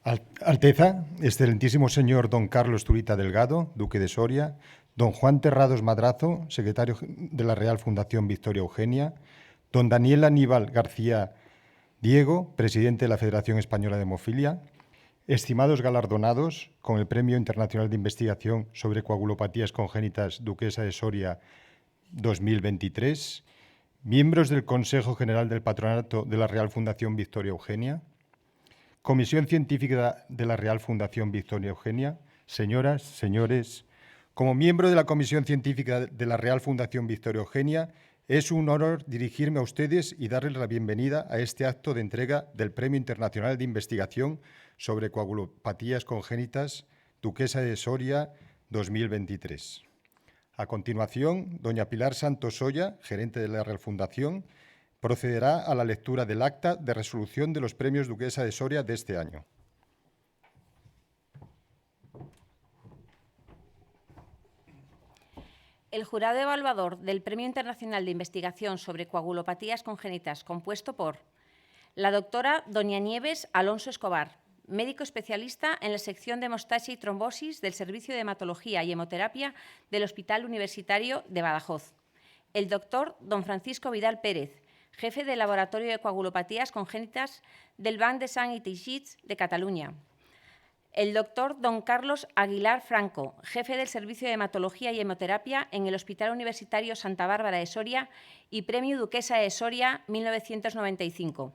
Alteza, excelentísimo señor don Carlos Zurita Delgado, duque de Soria, don Juan Terrados Madrazo, secretario de la Real Fundación Victoria Eugenia, don Daniel Aníbal García Diego, presidente de la Federación Española de Hemofilia, estimados galardonados con el Premio Internacional de Investigación sobre Coagulopatías Congénitas Duquesa de Soria 2023, miembros del Consejo General del Patronato de la Real Fundación Victoria Eugenia, Comisión Científica de la Real Fundación Victoria Eugenia, señoras, señores, como miembro de la Comisión Científica de la Real Fundación Victoria Eugenia, es un honor dirigirme a ustedes y darles la bienvenida a este acto de entrega del Premio Internacional de Investigación sobre Coagulopatías Congénitas Duquesa de Soria 2023. A continuación, doña Pilar Santos Soya, gerente de la Real Fundación, procederá a la lectura del acta de resolución de los premios Duquesa de Soria de este año. El jurado evaluador del Premio Internacional de Investigación sobre Coagulopatías Congénitas, compuesto por la doctora doña Nieves Alonso Escobar, médico especialista en la sección de hemostasia y trombosis del Servicio de Hematología y Hemoterapia del Hospital Universitario de Badajoz. El doctor don Francisco Vidal Pérez, jefe del Laboratorio de Coagulopatías Congénitas del Banc de Sang i Teixits de Cataluña. El doctor don Carlos Aguilar Franco, jefe del Servicio de Hematología y Hemoterapia en el Hospital Universitario Santa Bárbara de Soria y Premio Duquesa de Soria 1995.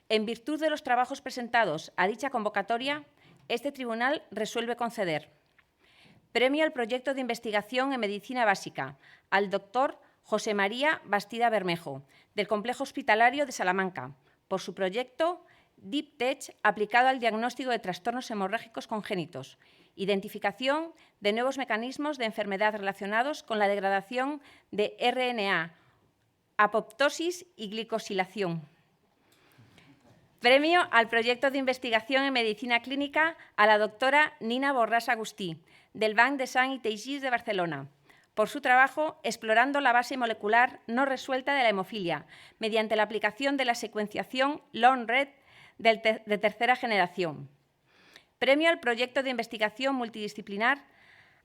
En virtud de los trabajos presentados a dicha convocatoria, este tribunal resuelve conceder premio al proyecto de investigación en medicina básica al doctor José María Bastida Bermejo, del Complejo Hospitalario de Salamanca, por su proyecto DeepTech aplicado al diagnóstico de trastornos hemorrágicos congénitos, identificación de nuevos mecanismos de enfermedad relacionados con la degradación de RNA, apoptosis y glicosilación. Premio al proyecto de investigación en medicina clínica a la doctora Nina Borràs Agustí, del Banc de Sang i Teixits de Barcelona, por su trabajo explorando la base molecular no resuelta de la hemofilia mediante la aplicación de la secuenciación long-read de tercera generación. Premio al proyecto de investigación multidisciplinar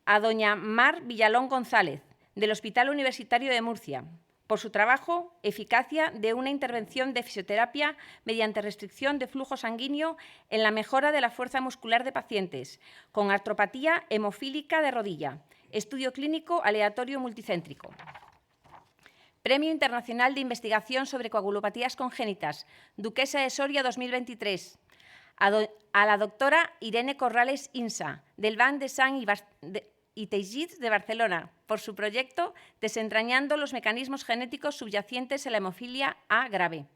a doña Mar Villalón González, del Hospital Universitario de Murcia, por su trabajo, eficacia de una intervención de fisioterapia mediante restricción de flujo sanguíneo en la mejora de la fuerza muscular de pacientes con artropatía hemofílica de rodilla, estudio clínico aleatorio multicéntrico. Premio Internacional de Investigación sobre Coagulopatías Congénitas, Duquesa de Soria 2023, a la doctora Irene Corrales Insa, del Banc de Sang i Teixits de Barcelona, por su proyecto Desentrañando los mecanismos genéticos subyacentes en la hemofilia A grave.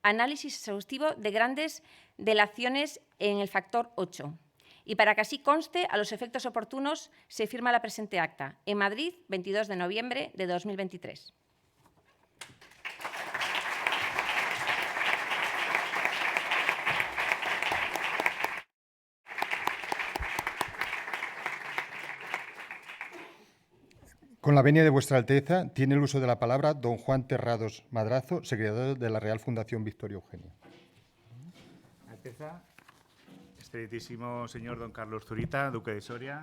Análisis exhaustivo de grandes delaciones en el factor 8. Y para que así conste, a los efectos oportunos, se firma la presente acta en Madrid, 22 de noviembre de 2023. Con la venia de Vuestra Alteza, tiene el uso de la palabra don Juan Terrados Madrazo, secretario de la Real Fundación Victoria Eugenia. Alteza, excelentísimo señor don Carlos Zurita, duque de Soria,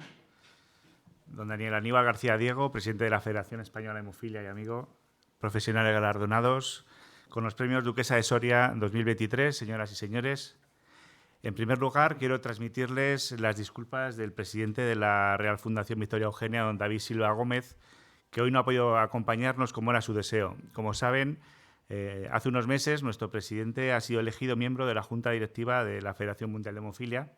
don Daniel Aníbal García Diego, presidente de la Federación Española de Hemofilia y amigo, profesionales galardonados con los premios Duquesa de Soria 2023, señoras y señores. En primer lugar, quiero transmitirles las disculpas del presidente de la Real Fundación Victoria Eugenia, don David Silva Gómez, que hoy no ha podido acompañarnos como era su deseo. Como saben, hace unos meses nuestro presidente ha sido elegido miembro de la Junta Directiva de la Federación Mundial de Hemofilia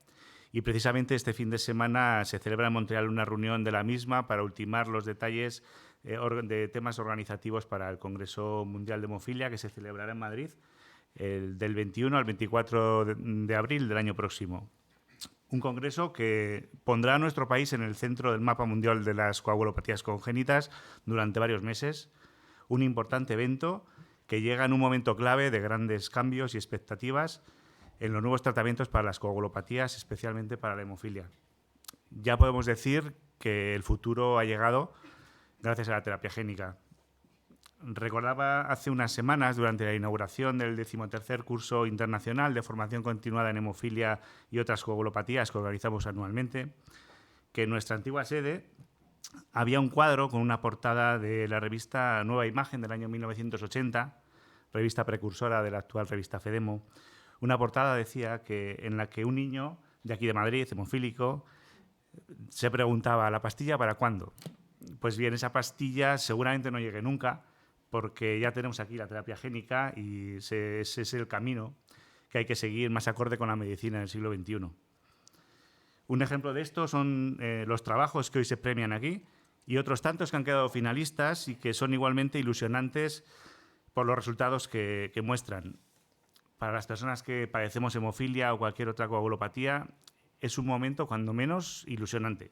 y precisamente este fin de semana se celebra en Montreal una reunión de la misma para ultimar los detalles de temas organizativos para el Congreso Mundial de Hemofilia que se celebrará en Madrid del 21 al 24 de abril del año próximo. Un congreso que pondrá a nuestro país en el centro del mapa mundial de las coagulopatías congénitas durante varios meses. Un importante evento que llega en un momento clave de grandes cambios y expectativas en los nuevos tratamientos para las coagulopatías, especialmente para la hemofilia. Ya podemos decir que el futuro ha llegado gracias a la terapia génica. Recordaba hace unas semanas, durante la inauguración del 13º curso internacional de formación continuada en hemofilia y otras coagulopatías que organizamos anualmente, que en nuestra antigua sede había un cuadro con una portada de la revista Nueva Imagen del año 1980, revista precursora de la actual revista Fedemo. Una portada decía en la que un niño de aquí de Madrid, hemofílico, se preguntaba: ¿la pastilla para cuándo? Pues bien, esa pastilla seguramente no llegue nunca, porque ya tenemos aquí la terapia génica y ese es el camino que hay que seguir más acorde con la medicina del siglo XXI. Un ejemplo de esto son los trabajos que hoy se premian aquí y otros tantos que han quedado finalistas y que son igualmente ilusionantes por los resultados que muestran. Para las personas que padecemos hemofilia o cualquier otra coagulopatía, es un momento, cuando menos, ilusionante.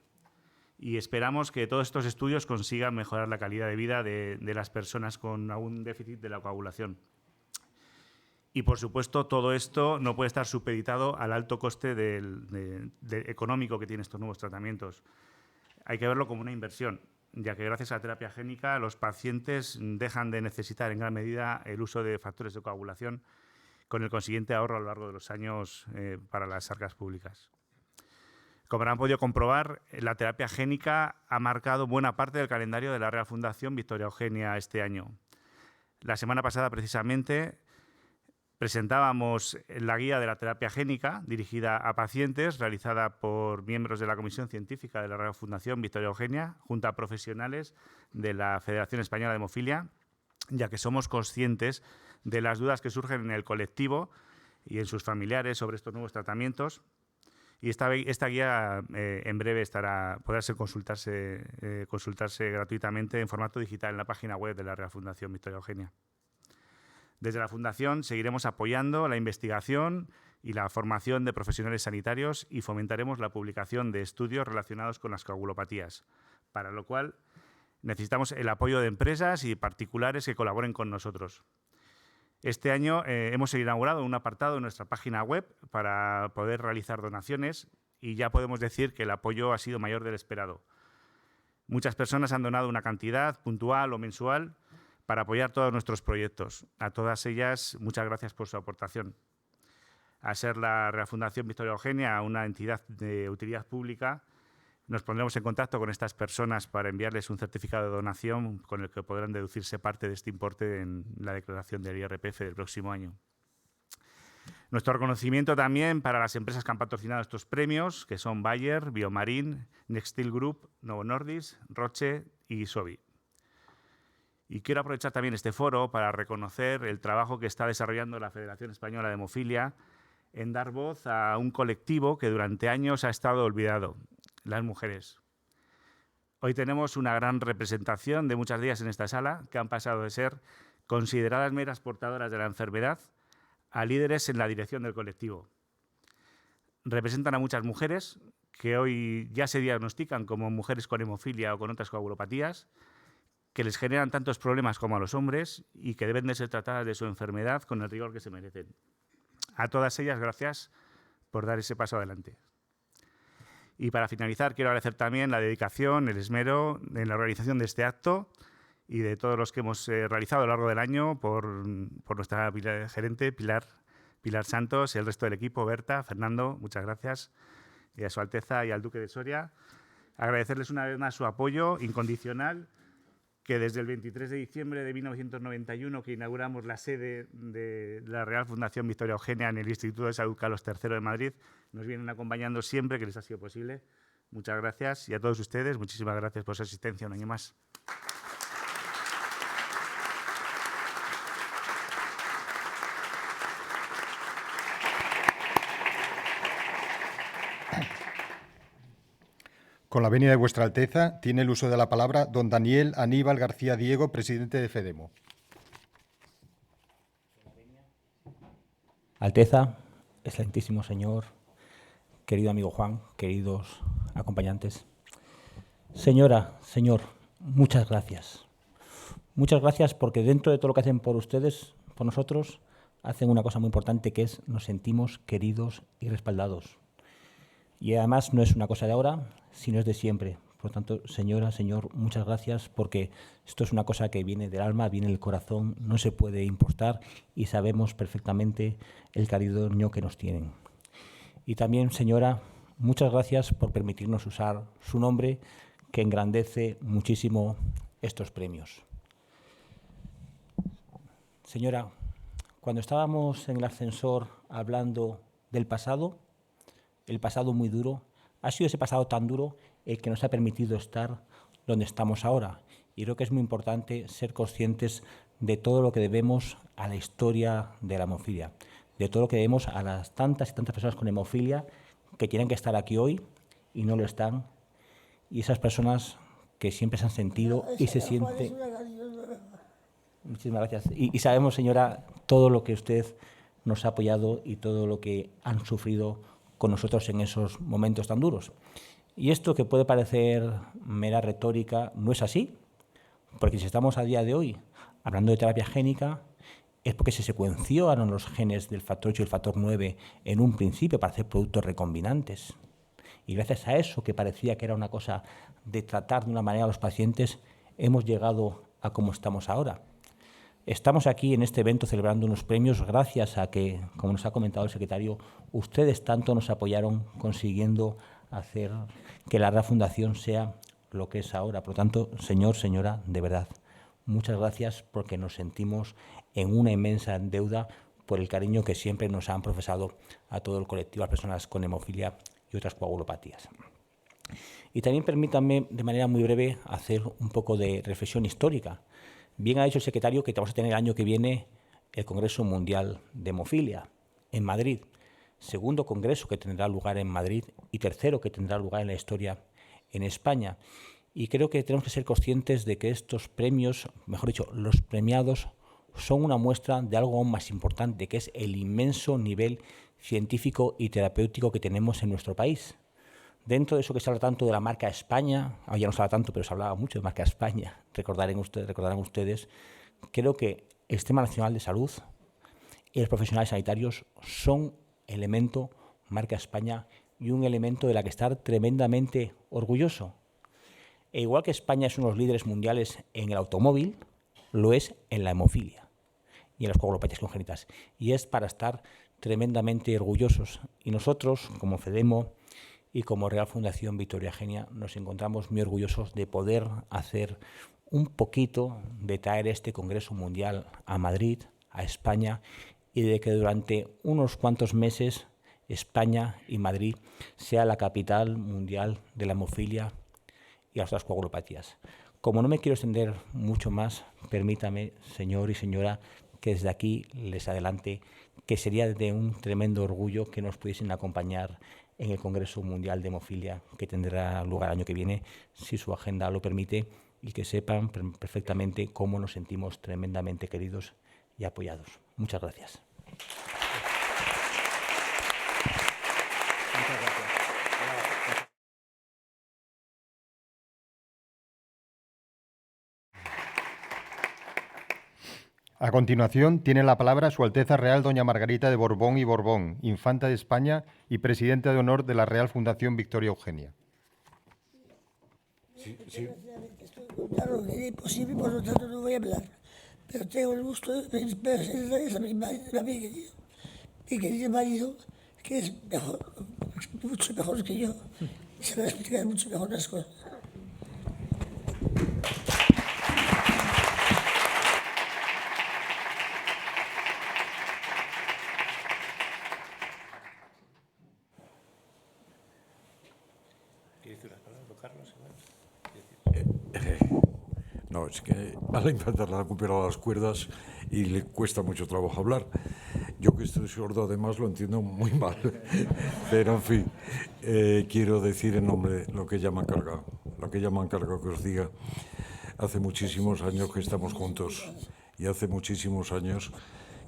Y esperamos que todos estos estudios consigan mejorar la calidad de vida de las personas con algún déficit de la coagulación. Y, por supuesto, todo esto no puede estar supeditado al alto coste económico que tienen estos nuevos tratamientos. Hay que verlo como una inversión, ya que gracias a la terapia génica los pacientes dejan de necesitar en gran medida el uso de factores de coagulación, con el consiguiente ahorro a lo largo de los años para las arcas públicas. Como han podido comprobar, la terapia génica ha marcado buena parte del calendario de la Real Fundación Victoria Eugenia este año. La semana pasada, precisamente, presentábamos la guía de la terapia génica dirigida a pacientes, realizada por miembros de la Comisión Científica de la Real Fundación Victoria Eugenia, junto a profesionales de la Federación Española de Hemofilia, ya que somos conscientes de las dudas que surgen en el colectivo y en sus familiares sobre estos nuevos tratamientos. Y esta guía en breve podrá consultarse gratuitamente en formato digital en la página web de la Real Fundación Victoria Eugenia. Desde la Fundación seguiremos apoyando la investigación y la formación de profesionales sanitarios y fomentaremos la publicación de estudios relacionados con las coagulopatías, para lo cual necesitamos el apoyo de empresas y particulares que colaboren con nosotros. Este año hemos inaugurado un apartado en nuestra página web para poder realizar donaciones y ya podemos decir que el apoyo ha sido mayor del esperado. Muchas personas han donado una cantidad puntual o mensual para apoyar todos nuestros proyectos. A todas ellas, muchas gracias por su aportación. Al ser la Real Fundación Victoria Eugenia una entidad de utilidad pública, nos pondremos en contacto con estas personas para enviarles un certificado de donación con el que podrán deducirse parte de este importe en la declaración del IRPF del próximo año. Nuestro reconocimiento también para las empresas que han patrocinado estos premios, que son Bayer, Biomarin, Nextil Group, Novo Nordisk, Roche y Sobi. Y quiero aprovechar también este foro para reconocer el trabajo que está desarrollando la Federación Española de Hemofilia en dar voz a un colectivo que durante años ha estado olvidado: las mujeres. Hoy tenemos una gran representación de muchas de ellas en esta sala, que han pasado de ser consideradas meras portadoras de la enfermedad a líderes en la dirección del colectivo. Representan a muchas mujeres que hoy ya se diagnostican como mujeres con hemofilia o con otras coagulopatías, que les generan tantos problemas como a los hombres y que deben de ser tratadas de su enfermedad con el rigor que se merecen. A todas ellas, gracias por dar ese paso adelante. Y para finalizar, quiero agradecer también la dedicación, el esmero en la organización de este acto y de todos los que hemos realizado a lo largo del año por nuestra gerente, Pilar Santos, y el resto del equipo, Berta, Fernando, muchas gracias, y a Su Alteza y al Duque de Soria. Agradecerles una vez más su apoyo incondicional, que desde el 23 de diciembre de 1991, que inauguramos la sede de la Real Fundación Victoria Eugenia en el Instituto de Salud Carlos III de Madrid, nos vienen acompañando siempre que les ha sido posible. Muchas gracias, y a todos ustedes, muchísimas gracias por su asistencia un año más. Con la venia de Vuestra Alteza, tiene el uso de la palabra don Daniel Aníbal García Diego, presidente de Fedemo. Alteza, excelentísimo señor, querido amigo Juan, queridos acompañantes. Señora, señor, muchas gracias. Muchas gracias porque dentro de todo lo que hacen por ustedes, por nosotros, hacen una cosa muy importante, que es nos sentimos queridos y respaldados. Y además no es una cosa de ahora, sino es de siempre, Por lo tanto, señora, señor, muchas gracias, porque esto es una cosa que viene del alma, viene del corazón, no se puede impostar y sabemos perfectamente el cariño que nos tienen. Y también, señora, muchas gracias por permitirnos usar su nombre, que engrandece muchísimo estos premios. Señora, cuando estábamos en el ascensor hablando del pasado, el pasado muy duro, ha sido ese pasado tan duro el que nos ha permitido estar donde estamos ahora. Y creo que es muy importante ser conscientes de todo lo que debemos a la historia de la hemofilia, de todo lo que debemos a las tantas y tantas personas con hemofilia que tienen que estar aquí hoy y no lo están, y esas personas que siempre se han sentido y se sienten... Muchísimas gracias. Y sabemos, señora, todo lo que usted nos ha apoyado y todo lo que han sufrido con nosotros en esos momentos tan duros. Y esto, que puede parecer mera retórica, no es así, porque si estamos a día de hoy hablando de terapia génica, es porque se secuenciaron los genes del factor 8 y el factor 9 en un principio para hacer productos recombinantes. Y gracias a eso, que parecía que era una cosa de tratar de una manera a los pacientes, hemos llegado a cómo estamos ahora. Estamos aquí en este evento celebrando unos premios gracias a que, como nos ha comentado el secretario, ustedes tanto nos apoyaron consiguiendo hacer que la Real Fundación sea lo que es ahora. Por lo tanto, señor, señora, de verdad, muchas gracias, porque nos sentimos en una inmensa deuda por el cariño que siempre nos han profesado a todo el colectivo, a las personas con hemofilia y otras coagulopatías. Y también permítanme, de manera muy breve, hacer un poco de reflexión histórica. Bien ha dicho el secretario que vamos a tener el año que viene el Congreso Mundial de Hemofilia en Madrid, segundo congreso que tendrá lugar en Madrid y tercero que tendrá lugar en la historia en España. Y creo que tenemos que ser conscientes de que estos premios, mejor dicho, los premiados, son una muestra de algo aún más importante, que es el inmenso nivel científico y terapéutico que tenemos en nuestro país. Dentro de eso que se habla tanto de la marca España, ya no se habla tanto, pero se hablaba mucho de marca España, recordarán ustedes, creo que el Sistema Nacional de Salud y los profesionales sanitarios son elemento marca España y un elemento de la que estar tremendamente orgulloso. E igual que España es uno de los líderes mundiales en el automóvil, lo es en la hemofilia y en las coagulopatías congénitas. Y es para estar tremendamente orgullosos. Y nosotros, como FEDEMO y como Real Fundación Victoria Eugenia, nos encontramos muy orgullosos de poder hacer un poquito, de traer este Congreso Mundial a Madrid, a España, y de que durante unos cuantos meses España y Madrid sea la capital mundial de la hemofilia y las otras coagulopatías. Como no me quiero extender mucho más, permítame, señor y señora, que desde aquí les adelante que sería de un tremendo orgullo que nos pudiesen acompañar en el Congreso Mundial de Hemofilia que tendrá lugar el año que viene, si su agenda lo permite, y que sepan perfectamente cómo nos sentimos tremendamente queridos y apoyados. Muchas gracias. A continuación, tiene la palabra Su Alteza Real Doña Margarita de Borbón y Borbón, Infanta de España y Presidenta de Honor de la Real Fundación Victoria Eugenia. Sí. Claro que es posible, por lo tanto no voy a hablar. Pero tengo el gusto de presentarles a mi querido marido, que es mejor, mucho mejor que yo, y se va a explicar mucho mejor las cosas. No, es que a la infanta le han recuperado las cuerdas y le cuesta mucho trabajo hablar. Yo, que estoy sordo, además lo entiendo muy mal. Pero, en fin, quiero decir en nombre lo que ella me ha encargado. Lo que ella me ha encargado que os diga. Hace muchísimos años que estamos juntos y hace muchísimos años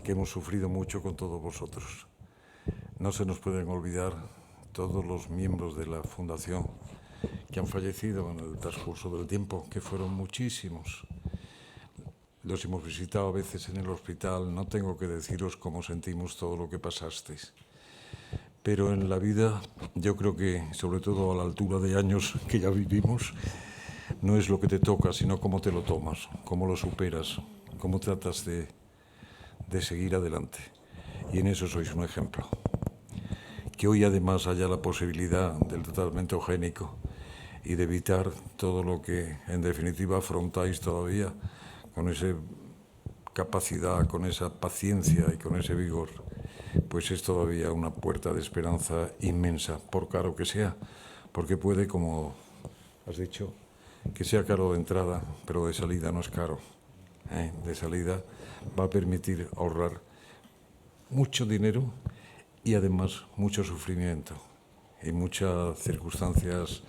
que hemos sufrido mucho con todos vosotros. No se nos pueden olvidar todos los miembros de la Fundación que han fallecido en el transcurso del tiempo, que fueron muchísimos. Los hemos visitado a veces en el hospital, no tengo que deciros cómo sentimos todo lo que pasasteis. pero en la vida yo creo que, sobre todo a la altura de años que ya vivimos, no es lo que te toca, sino cómo te lo tomas, cómo lo superas, cómo tratas de seguir adelante. Y en eso sois un ejemplo. Que hoy además haya la posibilidad del tratamiento génico y de evitar todo lo que en definitiva afrontáis todavía con esa capacidad, con esa paciencia y con ese vigor, pues es todavía una puerta de esperanza inmensa, por caro que sea, porque puede, como has dicho, que sea caro de entrada, pero de salida no es caro. De salida va a permitir ahorrar mucho dinero y además mucho sufrimiento y muchas circunstancias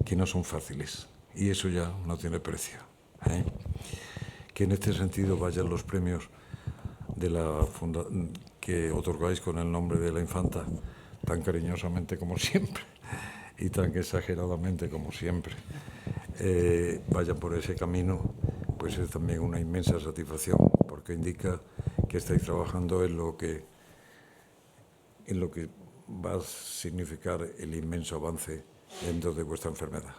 que no son fáciles. Y eso ya no tiene precio. Que en este sentido vayan los premios de que otorgáis con el nombre de la infanta, tan cariñosamente como siempre y tan exageradamente como siempre, vayan por ese camino, pues es también una inmensa satisfacción, porque indica que estáis trabajando en lo que va a significar el inmenso avance dentro de vuestra enfermedad.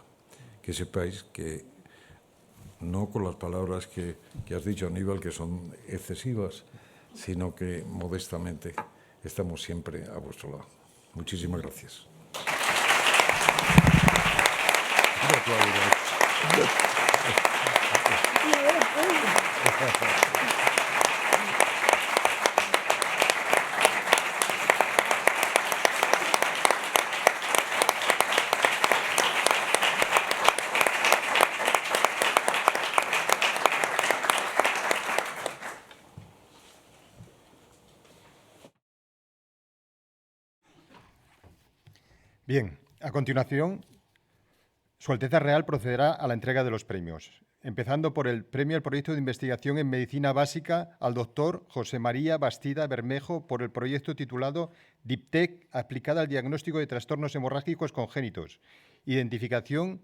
Que sepáis que, no con las palabras que has dicho, Aníbal, que son excesivas, sino que modestamente estamos siempre a vuestro lado. Muchísimas gracias. Bien, a continuación, Su Alteza Real procederá a la entrega de los premios, empezando por el premio al proyecto de investigación en medicina básica al doctor José María Bastida Bermejo por el proyecto titulado DIPTEC aplicada al diagnóstico de trastornos hemorrágicos congénitos, identificación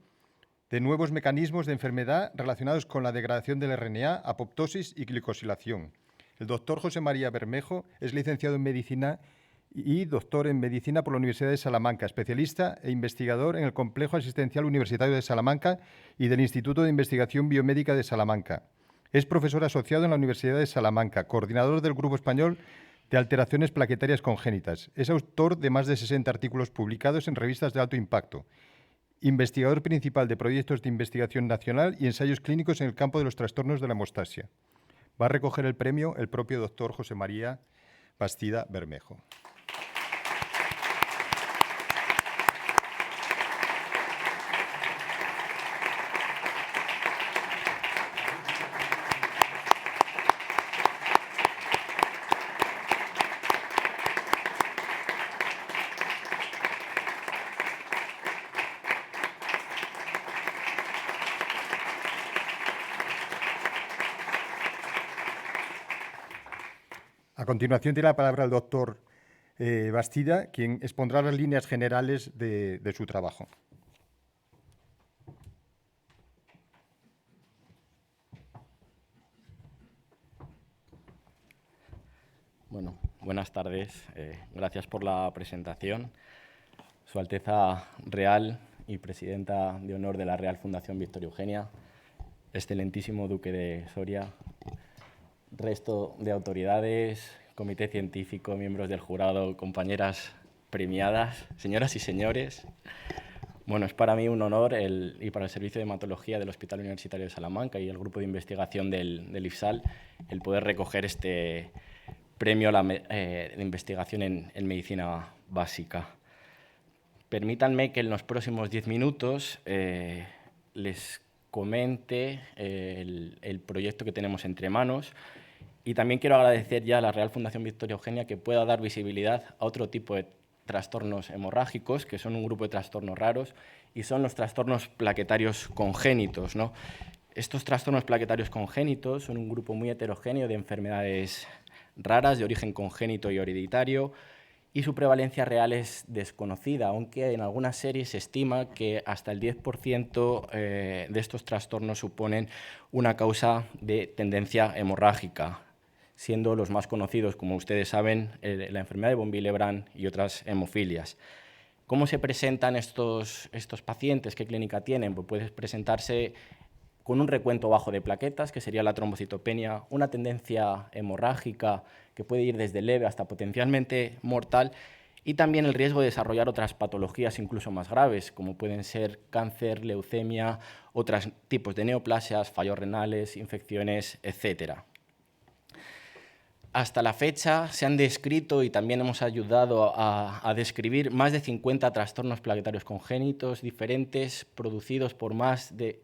de nuevos mecanismos de enfermedad relacionados con la degradación del RNA, apoptosis y glicosilación. El doctor José María Bermejo es licenciado en medicina y doctor en Medicina por la Universidad de Salamanca, especialista e investigador en el Complejo Asistencial Universitario de Salamanca y del Instituto de Investigación Biomédica de Salamanca. Es profesor asociado en la Universidad de Salamanca, coordinador del Grupo Español de Alteraciones Plaquetarias Congénitas. Es autor de más de 60 artículos publicados en revistas de alto impacto, investigador principal de proyectos de investigación nacional y ensayos clínicos en el campo de los trastornos de la hemostasia. Va a recoger el premio el propio doctor José María Bastida Bermejo. A continuación tiene la palabra el doctor Bastida, quien expondrá las líneas generales de su trabajo. Bueno, buenas tardes. Gracias por la presentación. Su Alteza Real y Presidenta de Honor de la Real Fundación Victoria Eugenia, excelentísimo Duque de Soria, resto de autoridades, comité científico, miembros del jurado, compañeras premiadas, señoras y señores. Bueno, es para mí un honor y para el Servicio de Hematología del Hospital Universitario de Salamanca y el Grupo de Investigación del IFSAL el poder recoger este premio de investigación en medicina básica. Permítanme que en los próximos 10 minutos les comente el proyecto que tenemos entre manos. Y también quiero agradecer ya a la Real Fundación Victoria Eugenia que pueda dar visibilidad a otro tipo de trastornos hemorrágicos, que son un grupo de trastornos raros, y son los trastornos plaquetarios congénitos, ¿no? Estos trastornos plaquetarios congénitos son un grupo muy heterogéneo de enfermedades raras de origen congénito y hereditario, y su prevalencia real es desconocida, aunque en algunas series se estima que hasta el 10% de estos trastornos suponen una causa de tendencia hemorrágica. siendo los más conocidos, como ustedes saben, la enfermedad de von Willebrand y otras hemofilias. ¿Cómo se presentan estos pacientes? ¿Qué clínica tienen? Pues puede presentarse con un recuento bajo de plaquetas, que sería la trombocitopenia, una tendencia hemorrágica que puede ir desde leve hasta potencialmente mortal, y también el riesgo de desarrollar otras patologías incluso más graves, como pueden ser cáncer, leucemia, otros tipos de neoplasias, fallos renales, infecciones, etc. Hasta la fecha se han descrito y también hemos ayudado a describir más de 50 trastornos plaquetarios congénitos diferentes producidos por más de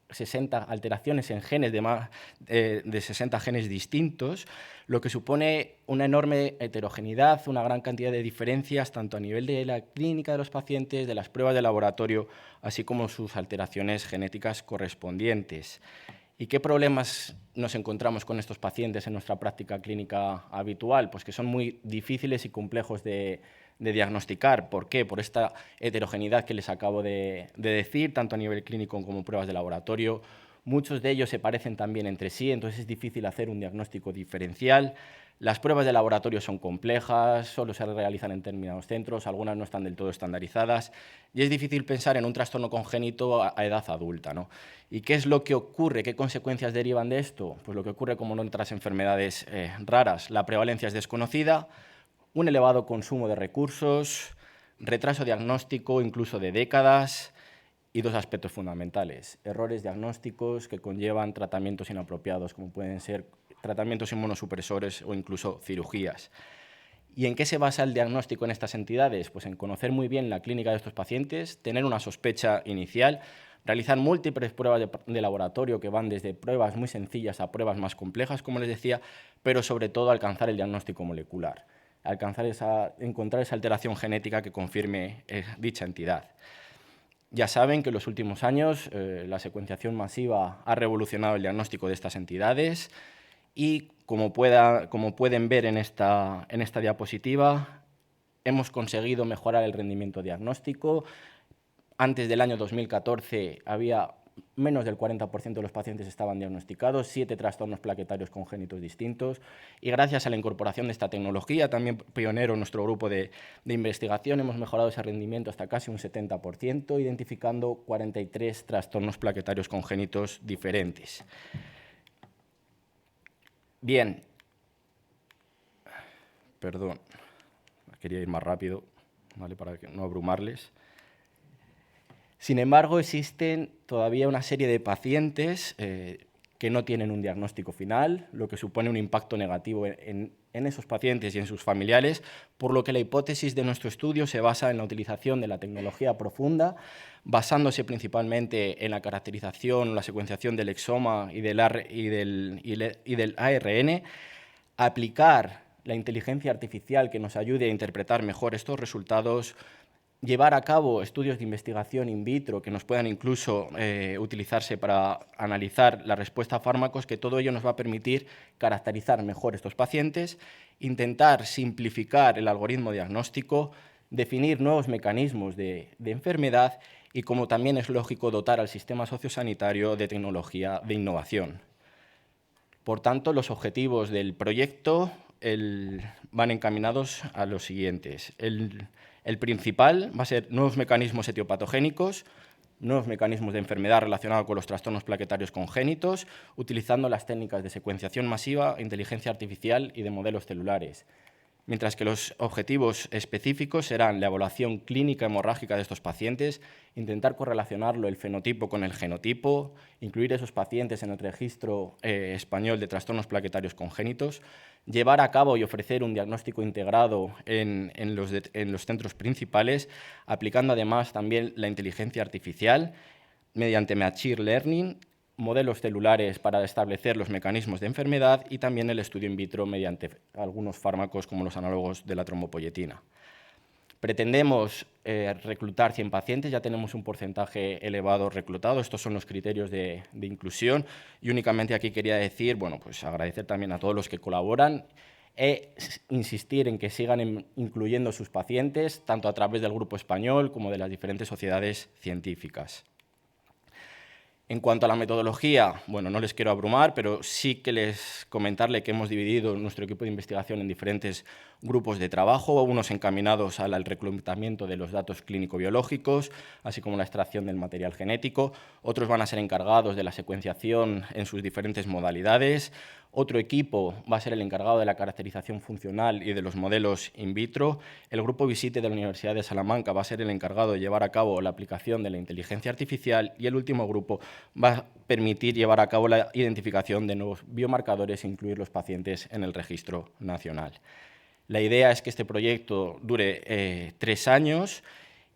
60 alteraciones en genes de 60 genes distintos, lo que supone una enorme heterogeneidad, una gran cantidad de diferencias, tanto a nivel de la clínica de los pacientes, de las pruebas de laboratorio, así como sus alteraciones genéticas correspondientes. ¿Y qué problemas nos encontramos con estos pacientes en nuestra práctica clínica habitual? Pues que son muy difíciles y complejos de diagnosticar. ¿Por qué? Por esta heterogeneidad que les acabo de decir, tanto a nivel clínico como pruebas de laboratorio. Muchos de ellos se parecen también entre sí, entonces es difícil hacer un diagnóstico diferencial. Las pruebas de laboratorio son complejas, solo se realizan en determinados centros, algunas no están del todo estandarizadas, y es difícil pensar en un trastorno congénito a edad adulta, ¿no? ¿Y qué es lo que ocurre? ¿Qué consecuencias derivan de esto? Pues lo que ocurre como en otras enfermedades raras. La prevalencia es desconocida, un elevado consumo de recursos, retraso diagnóstico incluso de décadas, y dos aspectos fundamentales: errores diagnósticos que conllevan tratamientos inapropiados, como pueden ser tratamientos inmunosupresores o incluso cirugías. ¿Y en qué se basa el diagnóstico en estas entidades? Pues en conocer muy bien la clínica de estos pacientes, tener una sospecha inicial, realizar múltiples pruebas de laboratorio que van desde pruebas muy sencillas a pruebas más complejas, como les decía, pero sobre todo alcanzar el diagnóstico molecular, encontrar esa alteración genética que confirme dicha entidad. Ya saben que en los últimos años la secuenciación masiva ha revolucionado el diagnóstico de estas entidades y, como pueden ver en esta diapositiva, hemos conseguido mejorar el rendimiento diagnóstico. Antes del año 2014 había menos del 40% de los pacientes estaban diagnosticados, 7 trastornos plaquetarios congénitos distintos, y gracias a la incorporación de esta tecnología, también pionero en nuestro grupo de investigación, hemos mejorado ese rendimiento hasta casi un 70%, identificando 43 trastornos plaquetarios congénitos diferentes. Bien, perdón, quería ir más rápido, ¿vale? Para no abrumarles. Sin embargo, existen todavía una serie de pacientes que no tienen un diagnóstico final, lo que supone un impacto negativo en esos pacientes y en sus familiares, por lo que la hipótesis de nuestro estudio se basa en la utilización de la tecnología profunda, basándose principalmente en la caracterización, la secuenciación del exoma y del ARN, aplicar la inteligencia artificial que nos ayude a interpretar mejor estos resultados, llevar a cabo estudios de investigación in vitro que nos puedan incluso utilizarse para analizar la respuesta a fármacos, que todo ello nos va a permitir caracterizar mejor estos pacientes, intentar simplificar el algoritmo diagnóstico, definir nuevos mecanismos de enfermedad y, como también es lógico, dotar al sistema sociosanitario de tecnología de innovación. Por tanto, los objetivos del proyecto van encaminados a los siguientes. El principal va a ser nuevos mecanismos etiopatogénicos, nuevos mecanismos de enfermedad relacionados con los trastornos plaquetarios congénitos, utilizando las técnicas de secuenciación masiva, inteligencia artificial y de modelos celulares. Mientras que los objetivos específicos serán la evaluación clínica hemorrágica de estos pacientes, intentar correlacionarlo el fenotipo con el genotipo, incluir esos pacientes en el registro español de trastornos plaquetarios congénitos, llevar a cabo y ofrecer un diagnóstico integrado en los centros principales, aplicando además también la inteligencia artificial mediante Machine Learning, modelos celulares para establecer los mecanismos de enfermedad y también el estudio in vitro mediante algunos fármacos como los análogos de la trombopoyetina. Pretendemos reclutar 100 pacientes, ya tenemos un porcentaje elevado reclutado, estos son los criterios de inclusión, y únicamente aquí quería decir, bueno, pues agradecer también a todos los que colaboran e insistir en que sigan incluyendo sus pacientes, tanto a través del Grupo Español como de las diferentes sociedades científicas. En cuanto a la metodología, bueno, no les quiero abrumar, pero sí que les comentarle que hemos dividido nuestro equipo de investigación en diferentes grupos de trabajo, unos encaminados al reclutamiento de los datos clínico-biológicos, así como la extracción del material genético. Otros van a ser encargados de la secuenciación en sus diferentes modalidades. Otro equipo va a ser el encargado de la caracterización funcional y de los modelos in vitro. El grupo Visite de la Universidad de Salamanca va a ser el encargado de llevar a cabo la aplicación de la inteligencia artificial, y el último grupo va a permitir llevar a cabo la identificación de nuevos biomarcadores e incluir los pacientes en el registro nacional. La idea es que este proyecto dure 3 años,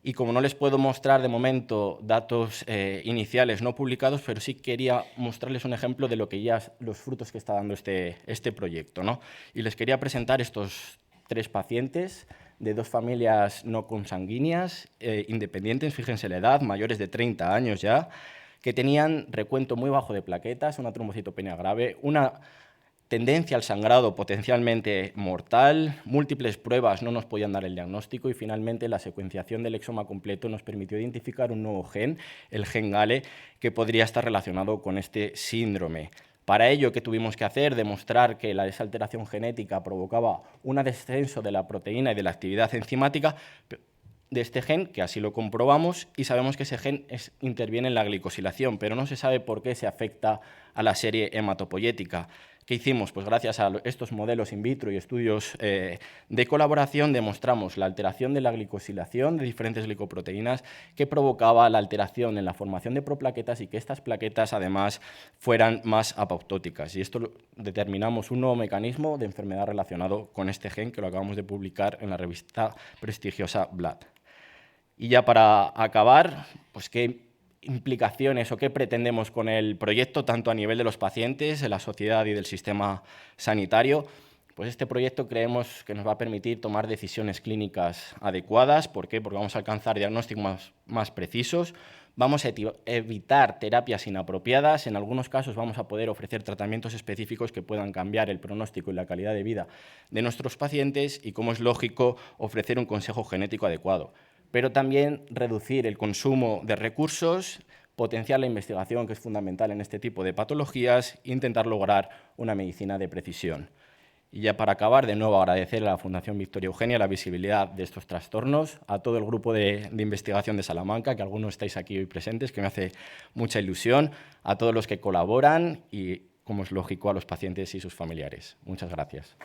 y como no les puedo mostrar de momento datos iniciales no publicados, pero sí quería mostrarles un ejemplo de lo que ya los frutos que está dando este proyecto, ¿no? Y les quería presentar estos 3 pacientes de 2 familias no consanguíneas, independientes, fíjense la edad, mayores de 30 años ya, que tenían recuento muy bajo de plaquetas, una trombocitopenia grave, una tendencia al sangrado potencialmente mortal, múltiples pruebas no nos podían dar el diagnóstico, y finalmente la secuenciación del exoma completo nos permitió identificar un nuevo gen, el gen GALE, que podría estar relacionado con este síndrome. Para ello, ¿qué tuvimos que hacer? Demostrar que esa alteración genética provocaba un descenso de la proteína y de la actividad enzimática de este gen, que así lo comprobamos, y sabemos que ese gen interviene en la glicosilación, pero no se sabe por qué se afecta a la serie hematopoyética. ¿Qué hicimos? Pues gracias a estos modelos in vitro y estudios de colaboración demostramos la alteración de la glicosilación de diferentes glicoproteínas que provocaba la alteración en la formación de proplaquetas, y que estas plaquetas además fueran más apoptóticas. Y esto determinamos un nuevo mecanismo de enfermedad relacionado con este gen, que lo acabamos de publicar en la revista prestigiosa Blood. Y ya para acabar, pues qué implicaciones o qué pretendemos con el proyecto, tanto a nivel de los pacientes, de la sociedad y del sistema sanitario. Pues este proyecto creemos que nos va a permitir tomar decisiones clínicas adecuadas. ¿Por qué? Porque vamos a alcanzar diagnósticos más precisos, vamos a evitar terapias inapropiadas, en algunos casos vamos a poder ofrecer tratamientos específicos que puedan cambiar el pronóstico y la calidad de vida de nuestros pacientes, y, como es lógico, ofrecer un consejo genético adecuado. Pero también reducir el consumo de recursos, potenciar la investigación, que es fundamental en este tipo de patologías, e intentar lograr una medicina de precisión. Y ya para acabar, de nuevo agradecer a la Fundación Victoria Eugenia la visibilidad de estos trastornos, a todo el grupo de investigación de Salamanca, que algunos estáis aquí hoy presentes, que me hace mucha ilusión, a todos los que colaboran y, como es lógico, a los pacientes y sus familiares. Muchas gracias.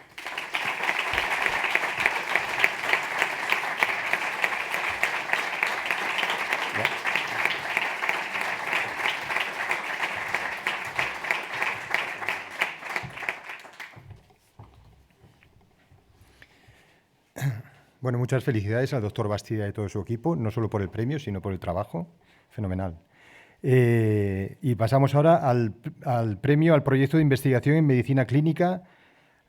Bueno, muchas felicidades al doctor Bastida y todo su equipo, no solo por el premio, sino por el trabajo. Fenomenal. Y pasamos ahora al premio al proyecto de investigación en medicina clínica,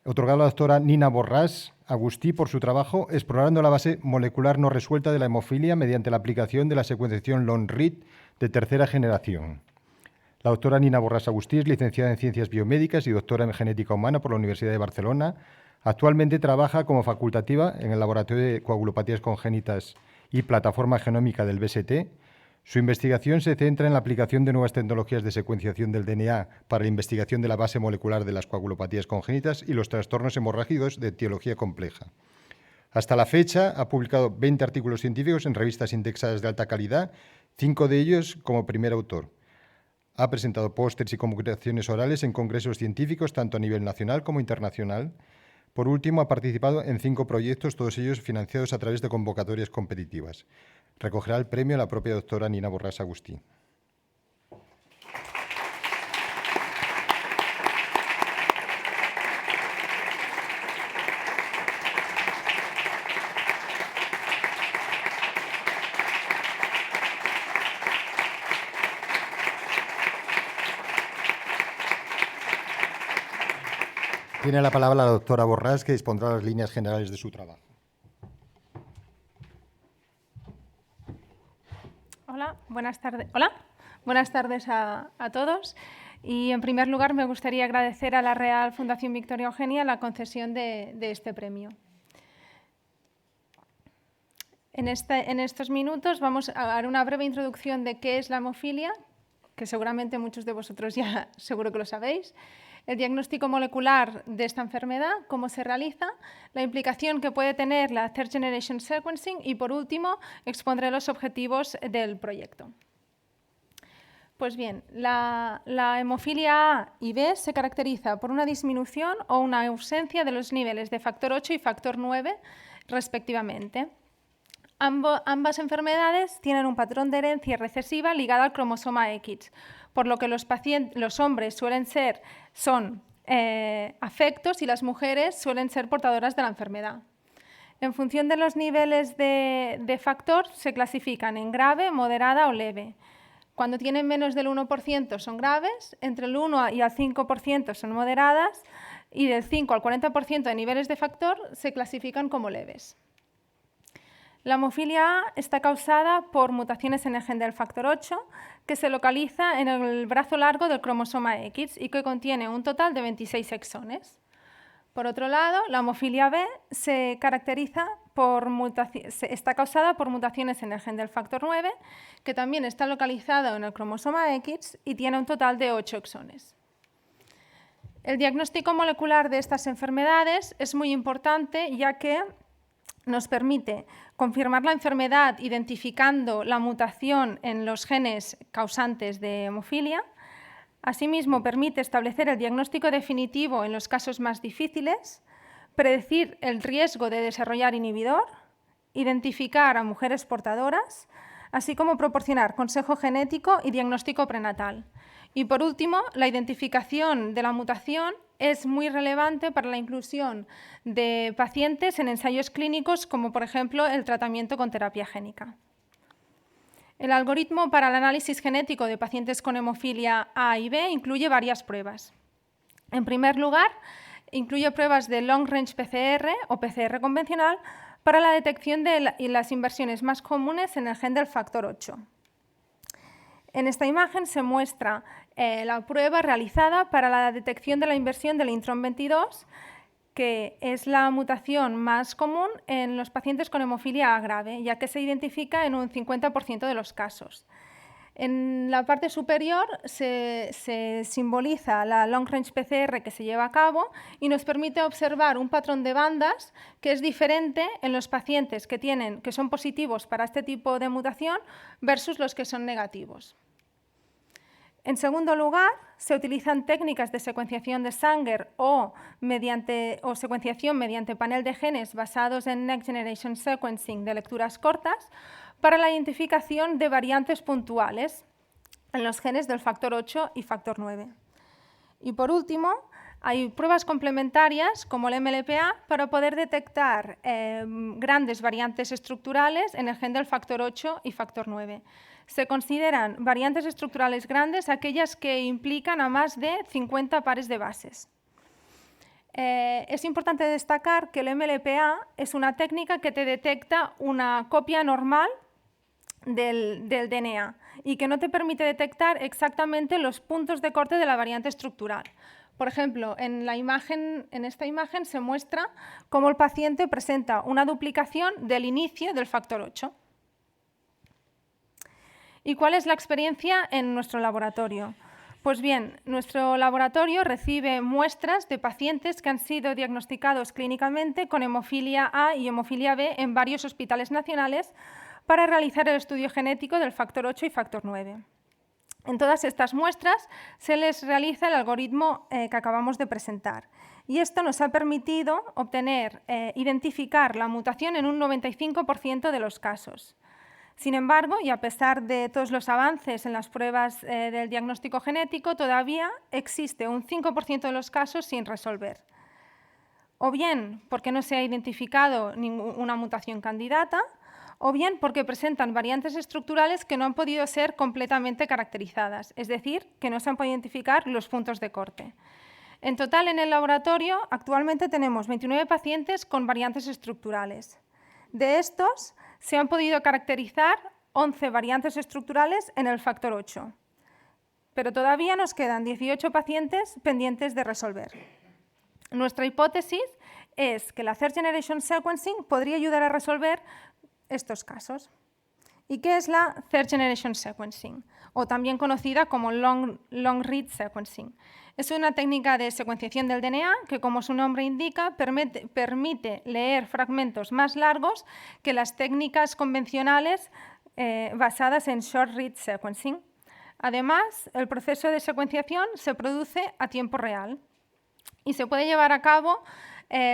otorgado a la doctora Nina Borràs Agustí por su trabajo explorando la base molecular no resuelta de la hemofilia mediante la aplicación de la secuenciación long-read de tercera generación. La doctora Nina Borràs Agustí es licenciada en Ciencias Biomédicas y doctora en Genética Humana por la Universidad de Barcelona. Actualmente trabaja como facultativa en el Laboratorio de Coagulopatías Congénitas y Plataforma Genómica del BST. Su investigación se centra en la aplicación de nuevas tecnologías de secuenciación del DNA para la investigación de la base molecular de las coagulopatías congénitas y los trastornos hemorrágicos de etiología compleja. Hasta la fecha ha publicado 20 artículos científicos en revistas indexadas de alta calidad, 5 de ellos como primer autor. Ha presentado pósters y comunicaciones orales en congresos científicos, tanto a nivel nacional como internacional. Por último, ha participado en 5 proyectos, todos ellos financiados a través de convocatorias competitivas. Recogerá el premio la propia doctora Nina Borràs Agustí. Tiene la palabra la doctora Borràs, que dispondrá las líneas generales de su trabajo. Hola, buenas tardes. Hola, buenas tardes a todos. Y en primer lugar me gustaría agradecer a la Real Fundación Victoria Eugenia la concesión de este premio. En estos minutos vamos a dar una breve introducción de qué es la hemofilia que seguramente muchos de vosotros ya seguro que lo sabéis. El diagnóstico molecular de esta enfermedad, cómo se realiza, la implicación que puede tener la Third Generation Sequencing y, por último, expondré los objetivos del proyecto. Pues bien, la hemofilia A y B se caracteriza por una disminución o una ausencia de los niveles de factor 8 y factor 9, respectivamente. Ambas enfermedades tienen un patrón de herencia recesiva ligado al cromosoma X, por lo que los hombres son afectos y las mujeres suelen ser portadoras de la enfermedad. En función de los niveles de factor, se clasifican en grave, moderada o leve. Cuando tienen menos del 1% son graves, entre el 1 y el 5% son moderadas y del 5 al 40% de niveles de factor se clasifican como leves. La hemofilia A está causada por mutaciones en el gen del factor 8 que se localiza en el brazo largo del cromosoma X y que contiene un total de 26 exones. Por otro lado, la hemofilia B está causada por mutaciones en el gen del factor 9, que también está localizado en el cromosoma X y tiene un total de 8 exones. El diagnóstico molecular de estas enfermedades es muy importante, ya que nos permite confirmar la enfermedad identificando la mutación en los genes causantes de hemofilia. Asimismo, permite establecer el diagnóstico definitivo en los casos más difíciles, predecir el riesgo de desarrollar inhibidor, identificar a mujeres portadoras, así como proporcionar consejo genético y diagnóstico prenatal. Y por último, la identificación de la mutación es muy relevante para la inclusión de pacientes en ensayos clínicos, como por ejemplo el tratamiento con terapia génica. El algoritmo para el análisis genético de pacientes con hemofilia A y B incluye varias pruebas. En primer lugar, incluye pruebas de Long Range PCR o PCR convencional para la detección de las inversiones más comunes en el gen del factor 8. En esta imagen se muestra la prueba realizada para la detección de la inversión del intrón 22, que es la mutación más común en los pacientes con hemofilia A grave, ya que se identifica en un 50% de los casos. En la parte superior se simboliza la Long Range PCR que se lleva a cabo y nos permite observar un patrón de bandas que es diferente en los pacientes que son positivos para este tipo de mutación versus los que son negativos. En segundo lugar, se utilizan técnicas de secuenciación de Sanger o secuenciación mediante panel de genes basados en Next Generation Sequencing de lecturas cortas para la identificación de variantes puntuales en los genes del factor 8 y factor 9. Y por último, hay pruebas complementarias como el MLPA para poder detectar grandes variantes estructurales en el gen del factor 8 y factor 9. Se consideran variantes estructurales grandes aquellas que implican a más de 50 pares de bases. Es importante destacar que el MLPA es una técnica que te detecta una copia normal del DNA y que no te permite detectar exactamente los puntos de corte de la variante estructural. Por ejemplo, en esta imagen se muestra cómo el paciente presenta una duplicación del inicio del factor 8. ¿Y cuál es la experiencia en nuestro laboratorio? Pues bien, nuestro laboratorio recibe muestras de pacientes que han sido diagnosticados clínicamente con hemofilia A y hemofilia B en varios hospitales nacionales para realizar el estudio genético del factor 8 y factor 9. En todas estas muestras se les realiza el algoritmo que acabamos de presentar. Y esto nos ha permitido identificar la mutación en un 95% de los casos. Sin embargo, y a pesar de todos los avances en las pruebas del diagnóstico genético, todavía existe un 5% de los casos sin resolver. O bien porque no se ha identificado una mutación candidata, o bien porque presentan variantes estructurales que no han podido ser completamente caracterizadas, es decir, que no se han podido identificar los puntos de corte. En total, en el laboratorio, actualmente tenemos 29 pacientes con variantes estructurales. De estos, se han podido caracterizar 11 variantes estructurales en el factor 8, pero todavía nos quedan 18 pacientes pendientes de resolver. Nuestra hipótesis es que la Third Generation Sequencing podría ayudar a resolver estos casos. ¿Y qué es la Third Generation Sequencing? O también conocida como Long Read Sequencing. Es una técnica de secuenciación del DNA que, como su nombre indica, permite leer fragmentos más largos que las técnicas convencionales basadas en Short Read Sequencing. Además, el proceso de secuenciación se produce a tiempo real y se puede llevar a cabo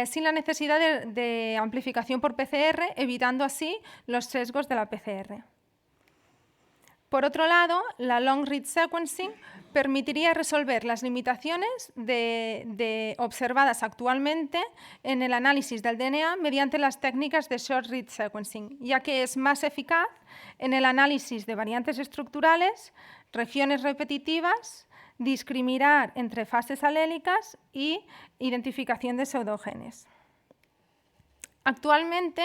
sin la necesidad de amplificación por PCR, evitando así los sesgos de la PCR. Por otro lado, la Long Read Sequencing permitiría resolver las limitaciones observadas actualmente en el análisis del DNA mediante las técnicas de Short Read Sequencing, ya que es más eficaz en el análisis de variantes estructurales, regiones repetitivas, discriminar entre fases alélicas y identificación de pseudogenes. Actualmente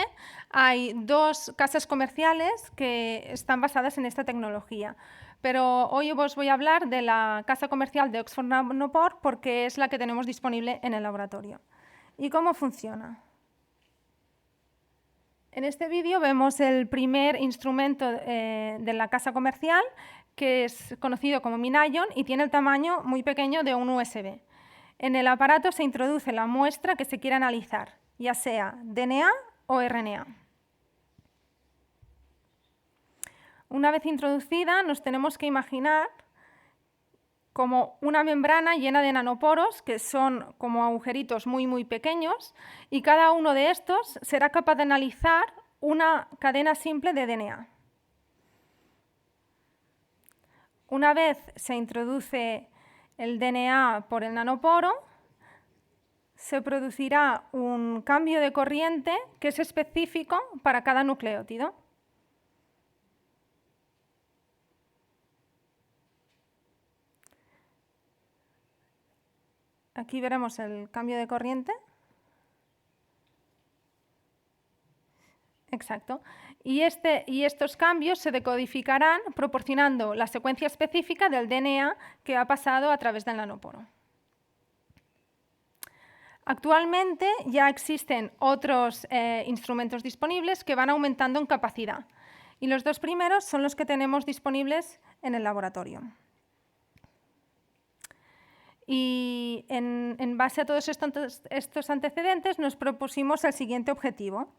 hay 2 casas comerciales que están basadas en esta tecnología, pero hoy os voy a hablar de la casa comercial de Oxford Nanopore porque es la que tenemos disponible en el laboratorio. ¿Y cómo funciona? En este vídeo vemos el primer instrumento de la casa comercial, que es conocido como MinION y tiene el tamaño muy pequeño de un USB. En el aparato se introduce la muestra que se quiere analizar, ya sea DNA o RNA. Una vez introducida, nos tenemos que imaginar como una membrana llena de nanoporos, que son como agujeritos muy pequeños, y cada uno de estos será capaz de analizar una cadena simple de DNA. Una vez se introduce el DNA por el nanoporo, se producirá un cambio de corriente que es específico para cada nucleótido. Aquí veremos el cambio de corriente. Exacto. Y estos cambios se decodificarán proporcionando la secuencia específica del DNA que ha pasado a través del nanoporo. Actualmente ya existen otros instrumentos disponibles que van aumentando en capacidad. Y los 2 primeros son los que tenemos disponibles en el laboratorio. Y en base a todos estos antecedentes nos propusimos el siguiente objetivo,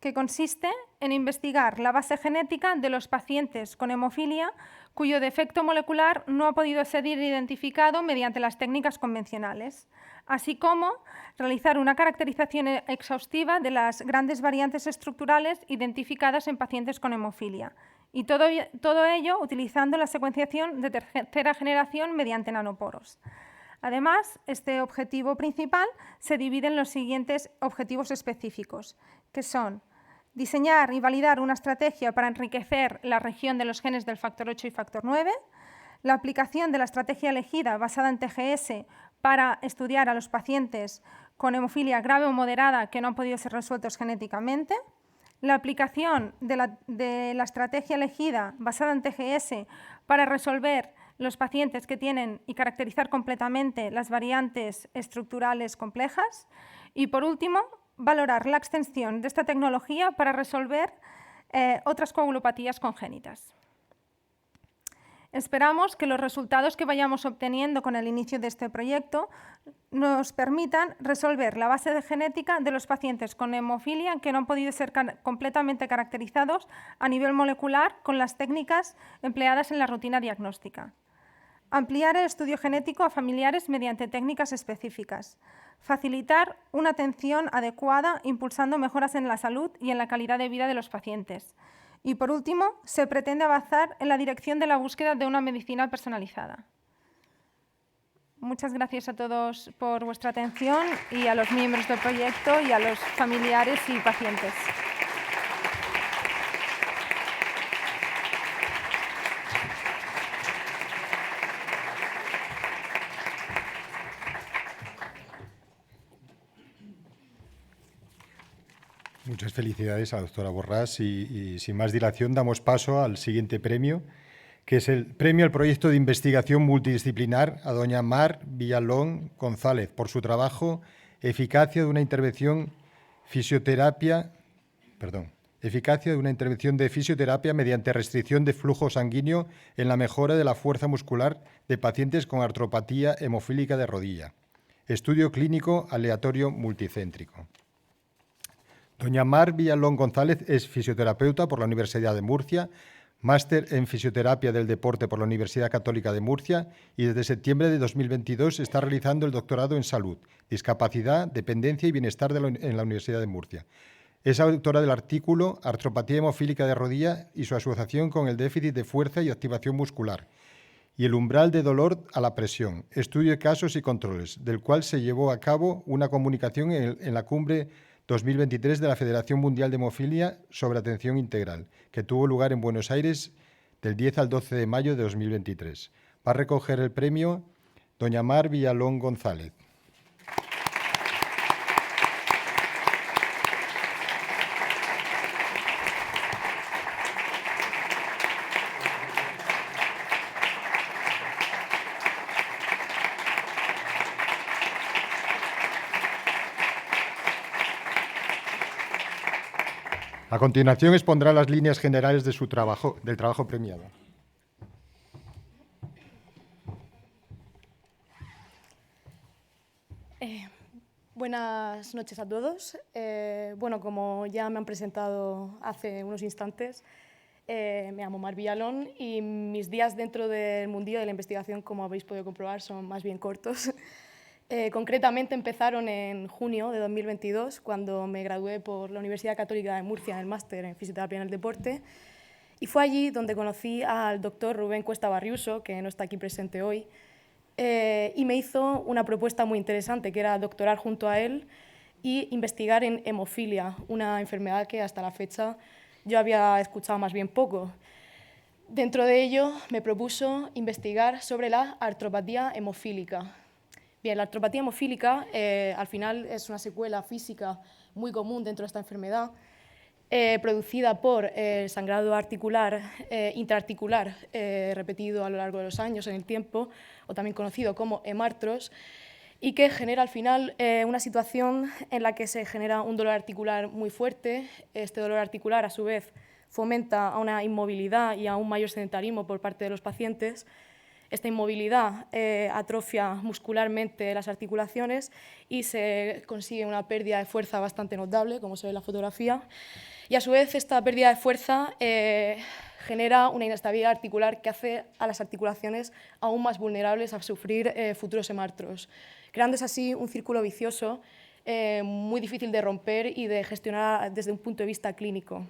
que consiste en investigar la base genética de los pacientes con hemofilia cuyo defecto molecular no ha podido ser identificado mediante las técnicas convencionales, así como realizar una caracterización exhaustiva de las grandes variantes estructurales identificadas en pacientes con hemofilia, y todo ello utilizando la secuenciación de tercera generación mediante nanoporos. Además, este objetivo principal se divide en los siguientes objetivos específicos, que son diseñar y validar una estrategia para enriquecer la región de los genes del factor 8 y factor 9, la aplicación de la estrategia elegida basada en TGS para estudiar a los pacientes con hemofilia grave o moderada que no han podido ser resueltos genéticamente, la aplicación de la estrategia elegida basada en TGS para resolver los pacientes que tienen y caracterizar completamente las variantes estructurales complejas y, por último, valorar la extensión de esta tecnología para resolver otras coagulopatías congénitas. Esperamos que los resultados que vayamos obteniendo con el inicio de este proyecto nos permitan resolver la base de genética de los pacientes con hemofilia que no han podido ser completamente caracterizados a nivel molecular con las técnicas empleadas en la rutina diagnóstica. Ampliar el estudio genético a familiares mediante técnicas específicas. Facilitar una atención adecuada impulsando mejoras en la salud y en la calidad de vida de los pacientes. Y, por último, se pretende avanzar en la dirección de la búsqueda de una medicina personalizada. Muchas gracias a todos por vuestra atención y a los miembros del proyecto y a los familiares y pacientes. Muchas felicidades a la doctora Borràs y sin más dilación damos paso al siguiente premio, que es el premio al proyecto de investigación multidisciplinar a doña Mar Villalón González por su trabajo Eficacia de una intervención Eficacia de una intervención de fisioterapia mediante restricción de flujo sanguíneo en la mejora de la fuerza muscular de pacientes con artropatía hemofílica de rodilla. Estudio clínico aleatorio multicéntrico. Doña Mar Villalón González es fisioterapeuta por la Universidad de Murcia, máster en Fisioterapia del Deporte por la Universidad Católica de Murcia y desde septiembre de 2022 está realizando el doctorado en Salud, Discapacidad, Dependencia y Bienestar en la Universidad de Murcia. Es autora del artículo Artropatía hemofílica de rodilla y su asociación con el déficit de fuerza y activación muscular y el umbral de dolor a la presión, estudio de casos y controles, del cual se llevó a cabo una comunicación en la cumbre 2023 de la Federación Mundial de Hemofilia sobre Atención Integral, que tuvo lugar en Buenos Aires del 10 al 12 de mayo de 2023. Va a recoger el premio doña Mar Villalón González. A continuación expondrá las líneas generales de su trabajo, del trabajo premiado. Buenas noches a todos. Bueno, como ya me han presentado hace unos instantes, me llamo Mar Villalón y mis días dentro del mundillo de la investigación, como habéis podido comprobar, son más bien cortos. Concretamente empezaron en junio de 2022, cuando me gradué por la Universidad Católica de Murcia en el máster en Fisioterapia en el Deporte, y fue allí donde conocí al doctor Rubén Cuesta Barriuso, que no está aquí presente hoy, y me hizo una propuesta muy interesante, que era doctorar junto a él y investigar en hemofilia, una enfermedad que hasta la fecha yo había escuchado más bien poco. Dentro de ello me propuso investigar sobre la artropatía hemofílica. Bien, la artropatía hemofílica al final es una secuela física muy común dentro de esta enfermedad, producida por sangrado articular, intraarticular, repetido a lo largo de los años en el tiempo, o también conocido como hemartros, y que genera al final una situación en la que se genera un dolor articular muy fuerte. Este dolor articular, a su vez, fomenta a una inmovilidad y a un mayor sedentarismo por parte de los pacientes. Esta inmovilidad atrofia muscularmente las articulaciones y se consigue una pérdida de fuerza bastante notable, como se ve en la fotografía. Y a su vez esta pérdida de fuerza genera una inestabilidad articular que hace a las articulaciones aún más vulnerables a sufrir futuros hemartros, creándose así un círculo vicioso muy difícil de romper y de gestionar desde un punto de vista clínico.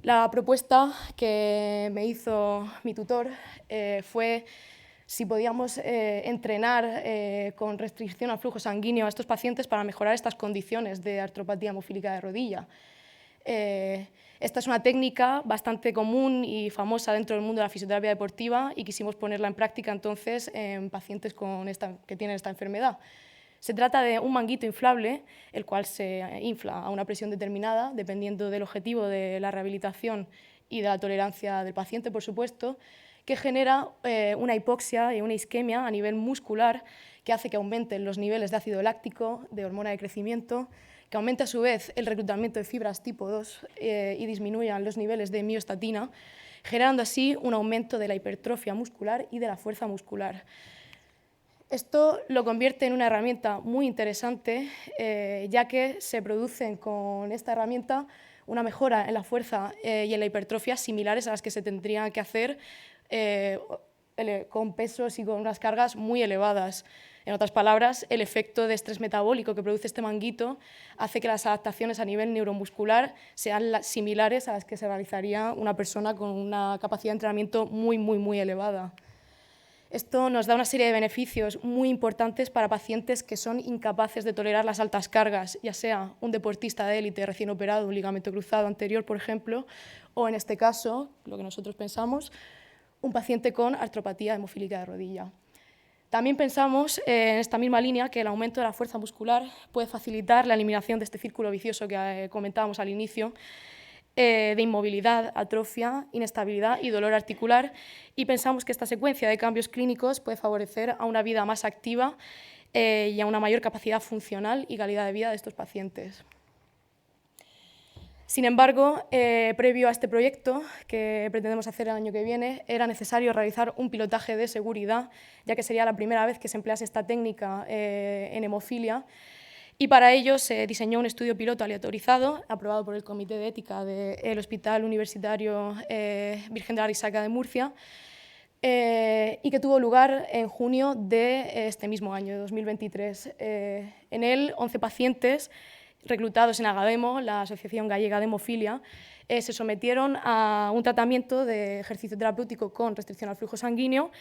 La propuesta que me hizo mi tutor fue si podíamos entrenar con restricción al flujo sanguíneo a estos pacientes para mejorar estas condiciones de artropatía hemofílica de rodilla. Esta es una técnica bastante común y famosa dentro del mundo de la fisioterapia deportiva y quisimos ponerla en práctica entonces en pacientes que tienen esta enfermedad. Se trata de un manguito inflable, el cual se infla a una presión determinada, dependiendo del objetivo de la rehabilitación y de la tolerancia del paciente, por supuesto, que genera una hipoxia y una isquemia a nivel muscular que hace que aumenten los niveles de ácido láctico, de hormona de crecimiento, que aumente a su vez el reclutamiento de fibras tipo 2 y disminuyan los niveles de miostatina, generando así un aumento de la hipertrofia muscular y de la fuerza muscular. Esto lo convierte en una herramienta muy interesante, ya que se producen con esta herramienta una mejora en la fuerza y en la hipertrofia similares a las que se tendrían que hacer con pesos y con unas cargas muy elevadas. En otras palabras, el efecto de estrés metabólico que produce este manguito hace que las adaptaciones a nivel neuromuscular sean similares a las que se realizaría una persona con una capacidad de entrenamiento muy elevada. Esto nos da una serie de beneficios muy importantes para pacientes que son incapaces de tolerar las altas cargas, ya sea un deportista de élite recién operado, un ligamento cruzado anterior, por ejemplo, o en este caso, lo que nosotros pensamos, un paciente con artropatía hemofílica de rodilla. También pensamos en esta misma línea que el aumento de la fuerza muscular puede facilitar la eliminación de este círculo vicioso que comentábamos al inicio, de inmovilidad, atrofia, inestabilidad y dolor articular, y pensamos que esta secuencia de cambios clínicos puede favorecer a una vida más activa y a una mayor capacidad funcional y calidad de vida de estos pacientes. Sin embargo, previo a este proyecto, que pretendemos hacer el año que viene, era necesario realizar un pilotaje de seguridad, ya que sería la primera vez que se emplease esta técnica en hemofilia, y para ello se diseñó un estudio piloto aleatorizado, aprobado por el Comité de Ética del Hospital Universitario Virgen de la Risaca de Murcia, y que tuvo lugar en junio de este mismo año, de 2023. En él, 11 pacientes reclutados en Agademo, la Asociación Gallega de Hemofilia, se sometieron a un tratamiento de ejercicio terapéutico con restricción al flujo sanguíneo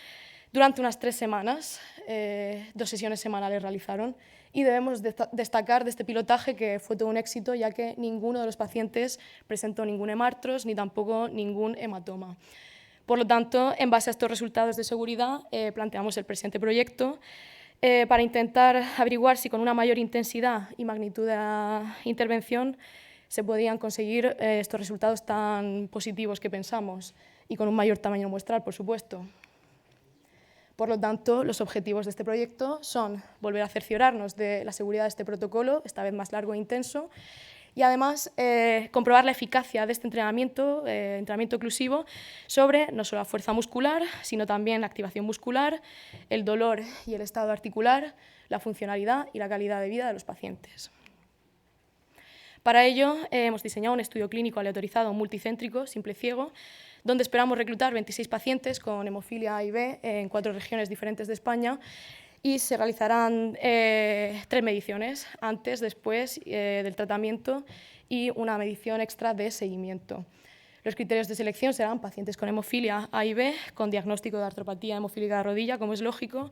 durante unas 3 semanas. 2 sesiones semanales realizaron, y debemos destacar de este pilotaje que fue todo un éxito, ya que ninguno de los pacientes presentó ningún hemartros ni tampoco ningún hematoma. Por lo tanto, en base a estos resultados de seguridad, planteamos el presente proyecto para intentar averiguar si con una mayor intensidad y magnitud de la intervención se podían conseguir estos resultados tan positivos que pensamos, y con un mayor tamaño muestral, por supuesto. Por lo tanto, los objetivos de este proyecto son volver a cerciorarnos de la seguridad de este protocolo, esta vez más largo e intenso, y además comprobar la eficacia de este entrenamiento oclusivo sobre no solo la fuerza muscular, sino también la activación muscular, el dolor y el estado articular, la funcionalidad y la calidad de vida de los pacientes. Para ello, hemos diseñado un estudio clínico aleatorizado multicéntrico, simple ciego, donde esperamos reclutar 26 pacientes con hemofilia A y B en 4 regiones diferentes de España, y se realizarán 3 mediciones, antes, después del tratamiento, y una medición extra de seguimiento. Los criterios de selección serán pacientes con hemofilia A y B, con diagnóstico de artropatía hemofílica de rodilla, como es lógico,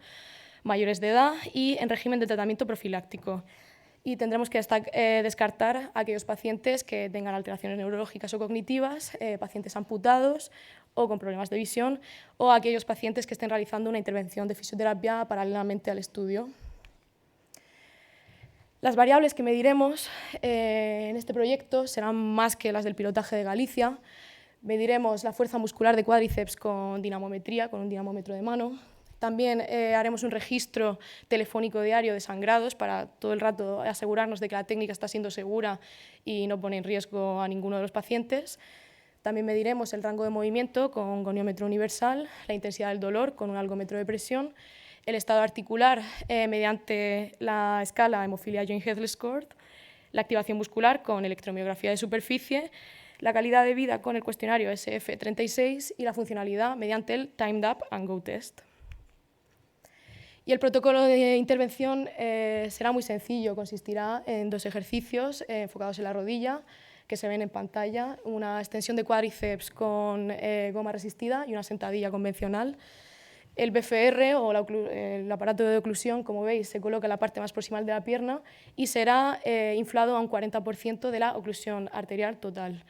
mayores de edad y en régimen de tratamiento profiláctico. Y tendremos que descartar a aquellos pacientes que tengan alteraciones neurológicas o cognitivas, pacientes amputados o con problemas de visión, o aquellos pacientes que estén realizando una intervención de fisioterapia paralelamente al estudio. Las variables que mediremos en este proyecto serán más que las del pilotaje de Galicia. Mediremos la fuerza muscular de cuádriceps con dinamometría, con un dinamómetro de mano. También haremos un registro telefónico diario de sangrados para todo el rato asegurarnos de que la técnica está siendo segura y no pone en riesgo a ninguno de los pacientes. También mediremos el rango de movimiento con goniómetro universal, la intensidad del dolor con un algómetro de presión, el estado articular mediante la escala Hemophilia Joint Health Score, la activación muscular con electromiografía de superficie, la calidad de vida con el cuestionario SF36 y la funcionalidad mediante el Timed Up and Go Test. Y el protocolo de intervención será muy sencillo, consistirá en 2 ejercicios enfocados en la rodilla, que se ven en pantalla, una extensión de cuádriceps con goma resistida y una sentadilla convencional. El BFR, o el aparato de oclusión, como veis, se coloca en la parte más proximal de la pierna y será inflado a un 40% de la oclusión arterial total,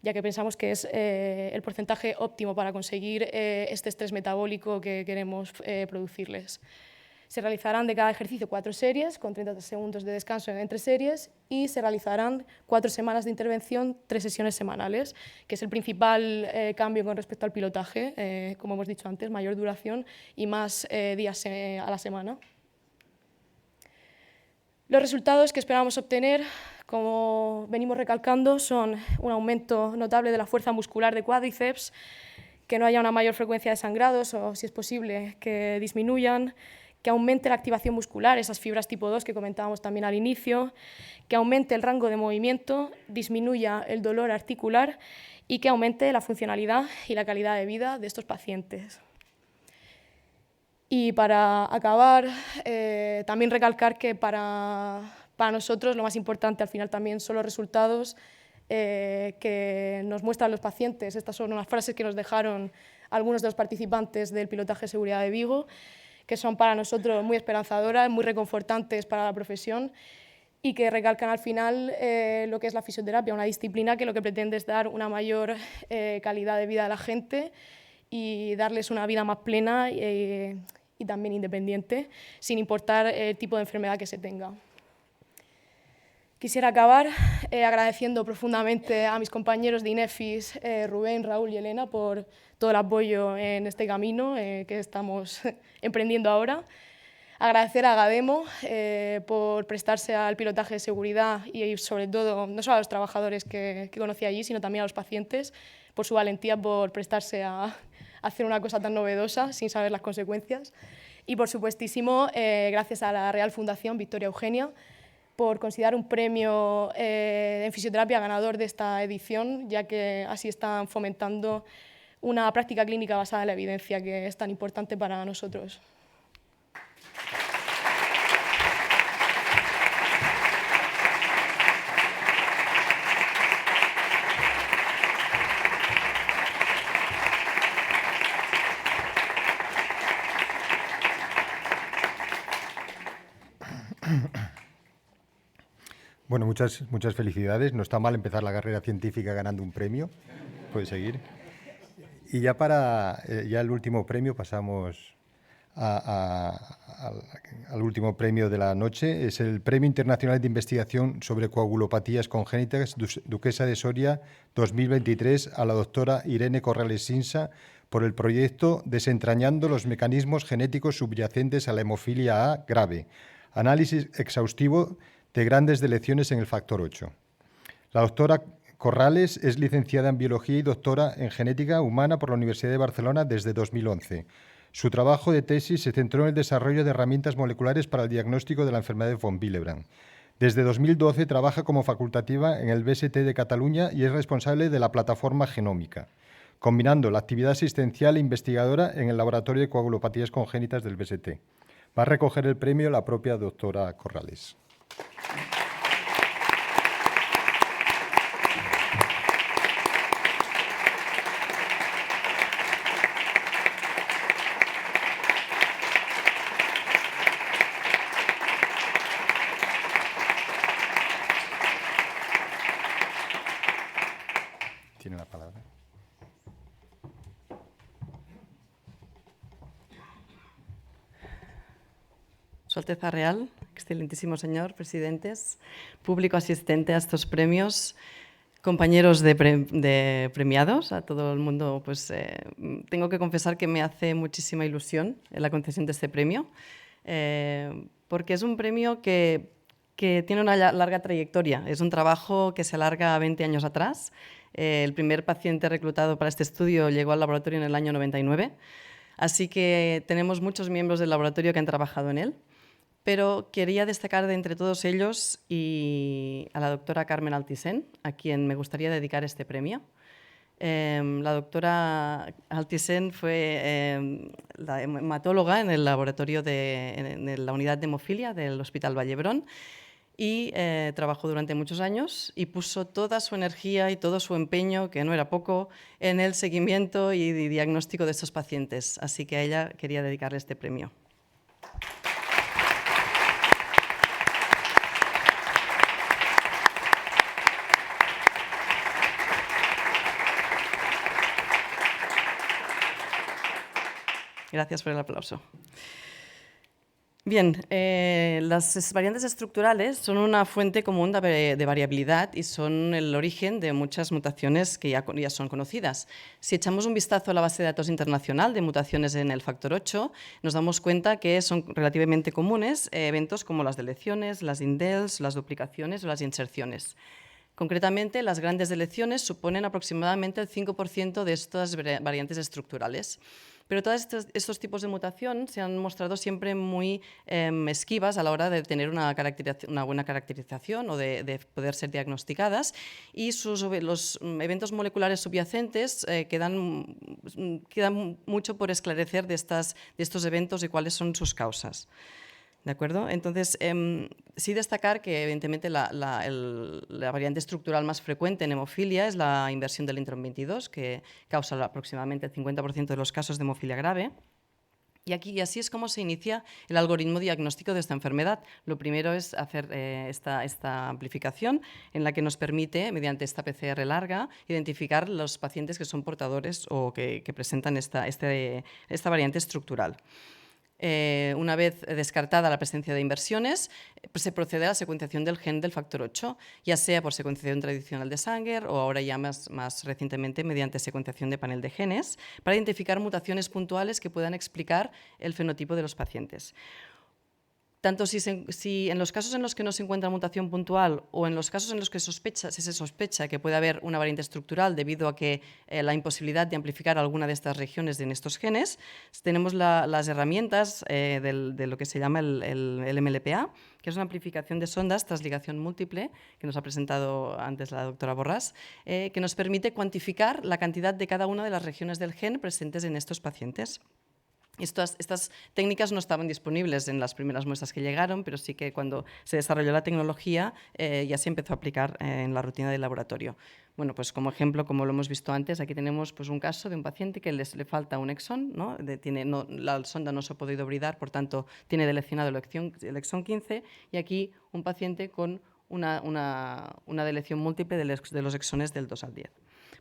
ya que pensamos que es el porcentaje óptimo para conseguir este estrés metabólico que queremos producirles. Se realizarán de cada ejercicio 4 series, con 30 segundos de descanso entre series, y se realizarán 4 semanas de intervención, 3 sesiones semanales, que es el principal cambio con respecto al pilotaje, como hemos dicho antes, mayor duración y más días a la semana. Los resultados que esperamos obtener, como venimos recalcando, son un aumento notable de la fuerza muscular de cuádriceps, que no haya una mayor frecuencia de sangrados o, si es posible, que disminuyan, que aumente la activación muscular, esas fibras tipo 2 que comentábamos también al inicio, que aumente el rango de movimiento, disminuya el dolor articular y que aumente la funcionalidad y la calidad de vida de estos pacientes. Y para acabar, también recalcar que para nosotros lo más importante al final también son los resultados que nos muestran los pacientes. Estas son unas frases que nos dejaron algunos de los participantes del pilotaje de seguridad de Vigo, que son para nosotros muy esperanzadoras, muy reconfortantes para la profesión y que recalcan al final lo que es la fisioterapia, una disciplina que lo que pretende es dar una mayor calidad de vida a la gente y darles una vida más plena y también independiente, sin importar el tipo de enfermedad que se tenga. Quisiera acabar agradeciendo profundamente a mis compañeros de INEFIS, Rubén, Raúl y Elena, por todo el apoyo en este camino que estamos emprendiendo ahora. Agradecer a Gademo por prestarse al pilotaje de seguridad y sobre todo, no solo a los trabajadores que conocí allí, sino también a los pacientes, por su valentía por prestarse a hacer una cosa tan novedosa sin saber las consecuencias. Y por supuestísimo, gracias a la Real Fundación Victoria Eugenia por considerar un premio en fisioterapia ganador de esta edición, ya que así están fomentando una práctica clínica basada en la evidencia que es tan importante para nosotros. Bueno, muchas felicidades. No está mal empezar la carrera científica ganando un premio. Puede seguir. Y ya para ya el último premio pasamos al último premio de la noche. Es el Premio Internacional de Investigación sobre Coagulopatías Congénitas Duquesa de Soria 2023 a la doctora Irene Corrales Sinsa por el proyecto Desentrañando los mecanismos genéticos subyacentes a la hemofilia A grave. Análisis exhaustivo de grandes deleciones en el factor 8. La doctora Corrales es licenciada en Biología y doctora en Genética Humana por la Universidad de Barcelona desde 2011. Su trabajo de tesis se centró en el desarrollo de herramientas moleculares para el diagnóstico de la enfermedad de von Willebrand. Desde 2012 trabaja como facultativa en el BST de Cataluña y es responsable de la plataforma genómica, combinando la actividad asistencial e investigadora en el Laboratorio de Coagulopatías Congénitas del BST. Va a recoger el premio la propia doctora Corrales. Tiene la palabra. Su Alteza Real, excelentísimo señor, presidentes, público asistente a estos premios, compañeros de premiados, a todo el mundo, pues tengo que confesar que me hace muchísima ilusión la concesión de este premio, porque es un premio que tiene una larga trayectoria. Es un trabajo que se alarga a 20 años atrás. El primer paciente reclutado para este estudio llegó al laboratorio en el año 99, así que tenemos muchos miembros del laboratorio que han trabajado en él. Pero quería destacar de entre todos ellos y a la doctora Carmen Altisent, a quien me gustaría dedicar este premio. La doctora Altisent fue la hematóloga en el laboratorio en la unidad de hemofilia del Hospital Vallebrón y trabajó durante muchos años y puso toda su energía y todo su empeño, que no era poco, en el seguimiento y diagnóstico de estos pacientes. Así que a ella quería dedicarle este premio. Gracias por el aplauso. Bien, las variantes estructurales son una fuente común de variabilidad y son el origen de muchas mutaciones que ya son conocidas. Si echamos un vistazo a la base de datos internacional de mutaciones en el factor 8, nos damos cuenta que son relativamente comunes eventos como las deleciones, las indels, las duplicaciones o las inserciones. Concretamente, las grandes deleciones suponen aproximadamente el 5% de estas variantes estructurales. Pero todos estos tipos de mutación se han mostrado siempre muy esquivas a la hora de tener una buena caracterización o de poder ser diagnosticadas, y los eventos moleculares subyacentes quedan mucho por esclarecer de estos eventos y cuáles son sus causas. ¿De acuerdo? Entonces, sí destacar que, evidentemente, la variante estructural más frecuente en hemofilia es la inversión del intron 22, que causa aproximadamente el 50% de los casos de hemofilia grave. Y así es como se inicia el algoritmo diagnóstico de esta enfermedad. Lo primero es hacer esta amplificación, en la que nos permite, mediante esta PCR larga, identificar los pacientes que son portadores o que presentan esta variante estructural. Una vez descartada la presencia de inversiones, se procede a la secuenciación del gen del factor 8, ya sea por secuenciación tradicional de Sanger o ahora ya más recientemente mediante secuenciación de panel de genes, para identificar mutaciones puntuales que puedan explicar el fenotipo de los pacientes. tanto si en los casos en los que no se encuentra mutación puntual o en los casos en los que se sospecha que puede haber una variante estructural debido a que la imposibilidad de amplificar alguna de estas regiones en estos genes, tenemos las herramientas de lo que se llama el MLPA, que es una amplificación de sondas tras ligación múltiple, que nos ha presentado antes la doctora Borràs, que nos permite cuantificar la cantidad de cada una de las regiones del gen presentes en estos pacientes. Estas técnicas no estaban disponibles en las primeras muestras que llegaron, pero sí que cuando se desarrolló la tecnología ya se empezó a aplicar en la rutina del laboratorio. Bueno, pues como ejemplo, como lo hemos visto antes, aquí tenemos pues, un caso de un paciente que le falta un exón, ¿no? La sonda no se ha podido bridar, por tanto, tiene delecionado el exón 15, y aquí un paciente con una deleción múltiple de los exones del 2 al 10.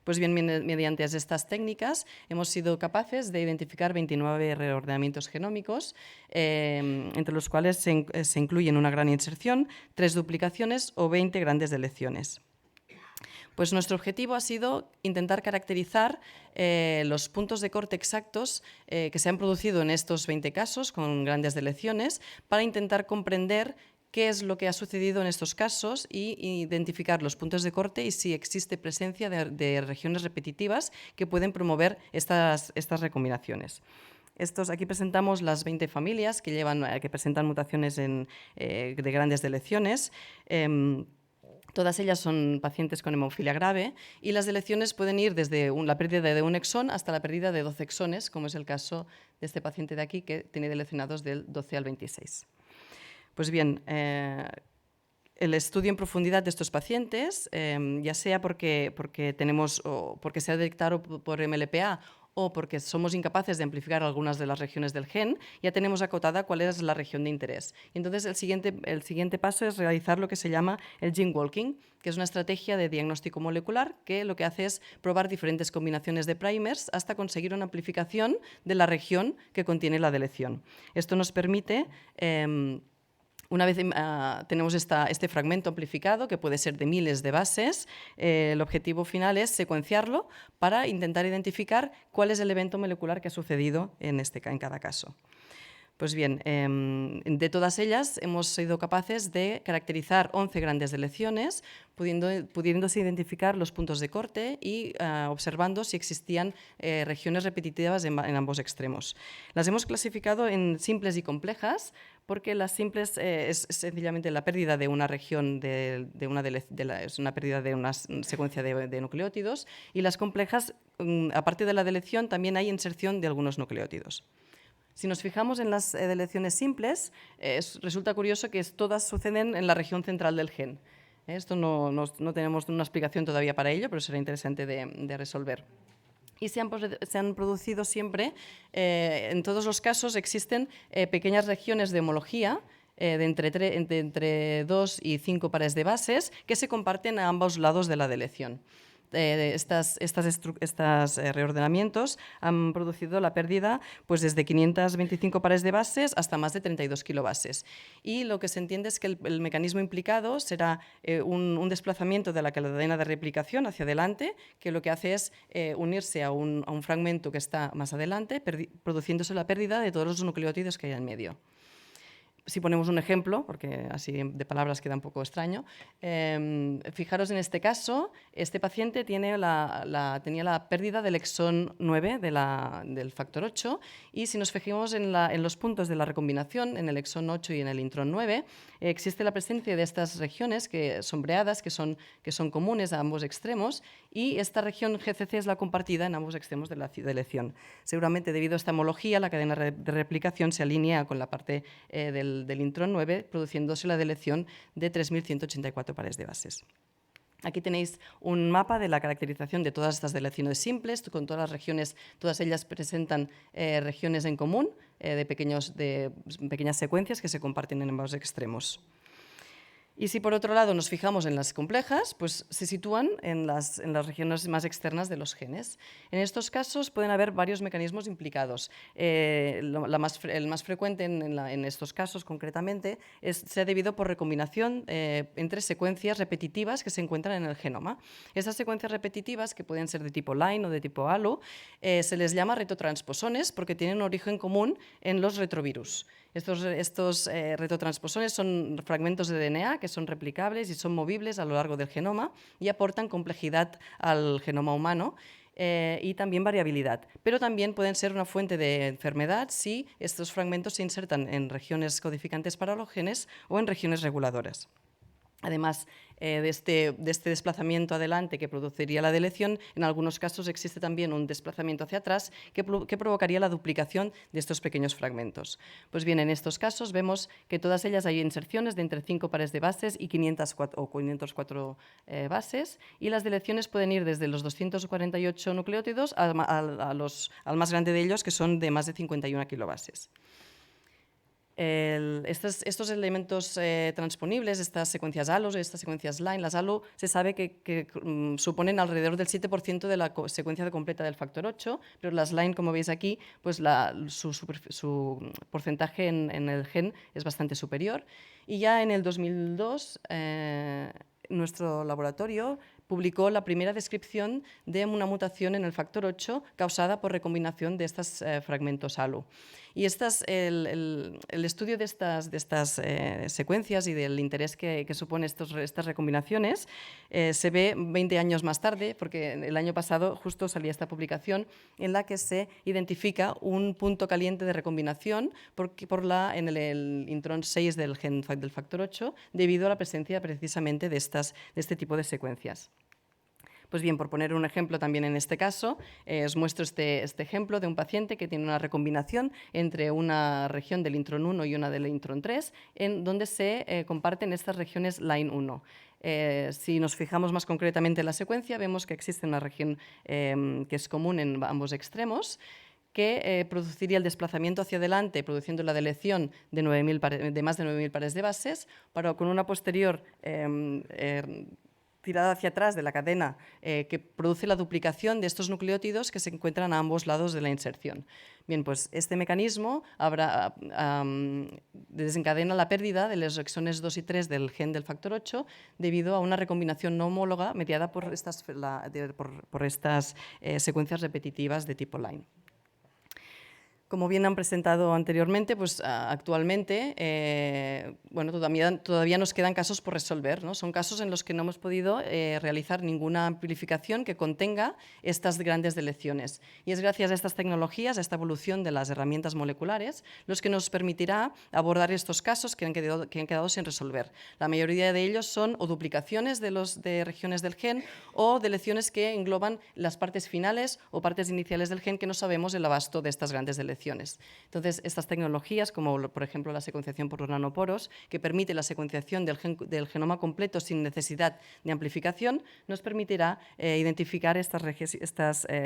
Pues bien, mediante estas técnicas hemos sido capaces de identificar 29 reordenamientos genómicos, entre los cuales se incluyen una gran inserción, 3 duplicaciones o 20 grandes deleciones. Pues nuestro objetivo ha sido intentar caracterizar los puntos de corte exactos que se han producido en estos 20 casos con grandes deleciones para intentar comprender qué es lo que ha sucedido en estos casos y identificar los puntos de corte y si existe presencia de regiones repetitivas que pueden promover estas recombinaciones. Aquí presentamos las 20 familias que presentan mutaciones de grandes deleciones. Todas ellas son pacientes con hemofilia grave y las deleciones pueden ir desde la pérdida de un exón hasta la pérdida de 12 exones, como es el caso de este paciente de aquí que tiene delecionados del 12 al 26. Pues bien, el estudio en profundidad de estos pacientes, ya sea porque se ha detectado por MLPA o porque somos incapaces de amplificar algunas de las regiones del gen, ya tenemos acotada cuál es la región de interés. Y entonces el siguiente paso es realizar lo que se llama el gene walking, que es una estrategia de diagnóstico molecular que lo que hace es probar diferentes combinaciones de primers hasta conseguir una amplificación de la región que contiene la deleción. Esto nos permite... Una vez tenemos este fragmento amplificado, que puede ser de miles de bases, el objetivo final es secuenciarlo para intentar identificar cuál es el evento molecular que ha sucedido en cada caso. Pues bien, de todas ellas hemos sido capaces de caracterizar 11 grandes deleciones, pudiéndose identificar los puntos de corte y observando si existían regiones repetitivas en ambos extremos. Las hemos clasificado en simples y complejas, porque las simples es sencillamente la pérdida de una región, es una pérdida de una secuencia de nucleótidos, y las complejas, aparte de la deleción, también hay inserción de algunos nucleótidos. Si nos fijamos en las deleciones simples, resulta curioso que todas suceden en la región central del gen. Esto no tenemos una explicación todavía para ello, pero será interesante de resolver. Y se han producido siempre, en todos los casos existen pequeñas regiones de homología de entre 2 y 5 pares de bases que se comparten a ambos lados de la deleción. Estos reordenamientos han producido la pérdida pues, desde 525 pares de bases hasta más de 32 kilobases. Y lo que se entiende es que el mecanismo implicado será un desplazamiento de la cadena de replicación hacia adelante, que lo que hace es unirse a un fragmento que está más adelante, produciéndose la pérdida de todos los nucleótidos que hay en medio. Si ponemos un ejemplo, porque así de palabras queda un poco extraño, fijaros en este caso, este paciente tenía la pérdida del exón 9 del factor 8, y si nos fijamos en los puntos de la recombinación, en el exón 8 y en el intrón 9, existe la presencia de estas regiones sombreadas que son comunes a ambos extremos, y esta región GCC es la compartida en ambos extremos de la deleción. Seguramente debido a esta homología, la cadena de replicación se alinea con la parte del intrón 9, produciéndose la deleción de 3.184 pares de bases. Aquí tenéis un mapa de la caracterización de todas estas deleciones simples, con todas las regiones, todas ellas presentan regiones en común, de pequeñas secuencias que se comparten en ambos extremos. Y si por otro lado nos fijamos en las complejas, pues se sitúan en las regiones más externas de los genes. En estos casos pueden haber varios mecanismos implicados. El más frecuente en estos casos concretamente se ha debido por recombinación entre secuencias repetitivas que se encuentran en el genoma. Estas secuencias repetitivas, que pueden ser de tipo line o de tipo ALO, se les llama retotransposones porque tienen un origen común en los retrovirus. Estos retotransposones son fragmentos de DNA que son replicables y son movibles a lo largo del genoma y aportan complejidad al genoma humano y también variabilidad. Pero también pueden ser una fuente de enfermedad si estos fragmentos se insertan en regiones codificantes para los genes o en regiones reguladoras. Además de este desplazamiento adelante que produciría la deleción, en algunos casos existe también un desplazamiento hacia atrás que provocaría la duplicación de estos pequeños fragmentos. Pues bien, en estos casos vemos que todas ellas hay inserciones de entre 5 pares de bases y 504 bases, y las deleciones pueden ir desde los 248 nucleótidos al más grande de ellos, que son de más de 51 kilobases. Estos elementos transponibles, estas secuencias ALO, estas secuencias line, las ALO se sabe que suponen alrededor del 7% de la secuencia completa del factor 8, pero las line, como veis aquí, pues su porcentaje en el gen es bastante superior. Y ya en el 2002, nuestro laboratorio publicó la primera descripción de una mutación en el factor 8 causada por recombinación de estos fragmentos ALO. Y el estudio de estas secuencias y del interés que supone estas recombinaciones se ve 20 años más tarde, porque el año pasado justo salía esta publicación en la que se identifica un punto caliente de recombinación en el intrón 6 del gen del factor 8 debido a la presencia precisamente de este tipo de secuencias. Pues bien, por poner un ejemplo también en este caso, os muestro este ejemplo de un paciente que tiene una recombinación entre una región del intrón 1 y una del intrón 3, en donde se comparten estas regiones line 1. Si nos fijamos más concretamente en la secuencia, vemos que existe una región que es común en ambos extremos, que produciría el desplazamiento hacia adelante, produciendo la deleción de más de 9.000 pares de bases, pero con una posterior tirada hacia atrás de la cadena que produce la duplicación de estos nucleótidos que se encuentran a ambos lados de la inserción. Bien, pues este mecanismo desencadena la pérdida de los exones 2 y 3 del gen del factor 8 debido a una recombinación no homóloga mediada por estas secuencias repetitivas de tipo line. Como bien han presentado anteriormente, pues actualmente todavía nos quedan casos por resolver, ¿no? Son casos en los que no hemos podido realizar ninguna amplificación que contenga estas grandes deleciones. Y es gracias a estas tecnologías, a esta evolución de las herramientas moleculares, los que nos permitirá abordar estos casos que han quedado sin resolver. La mayoría de ellos son o duplicaciones de regiones del gen o deleciones que engloban las partes finales o partes iniciales del gen que no sabemos el abasto de estas grandes deleciones. Entonces, estas tecnologías, como por ejemplo la secuenciación por nanoporos, que permite la secuenciación del genoma completo sin necesidad de amplificación, nos permitirá identificar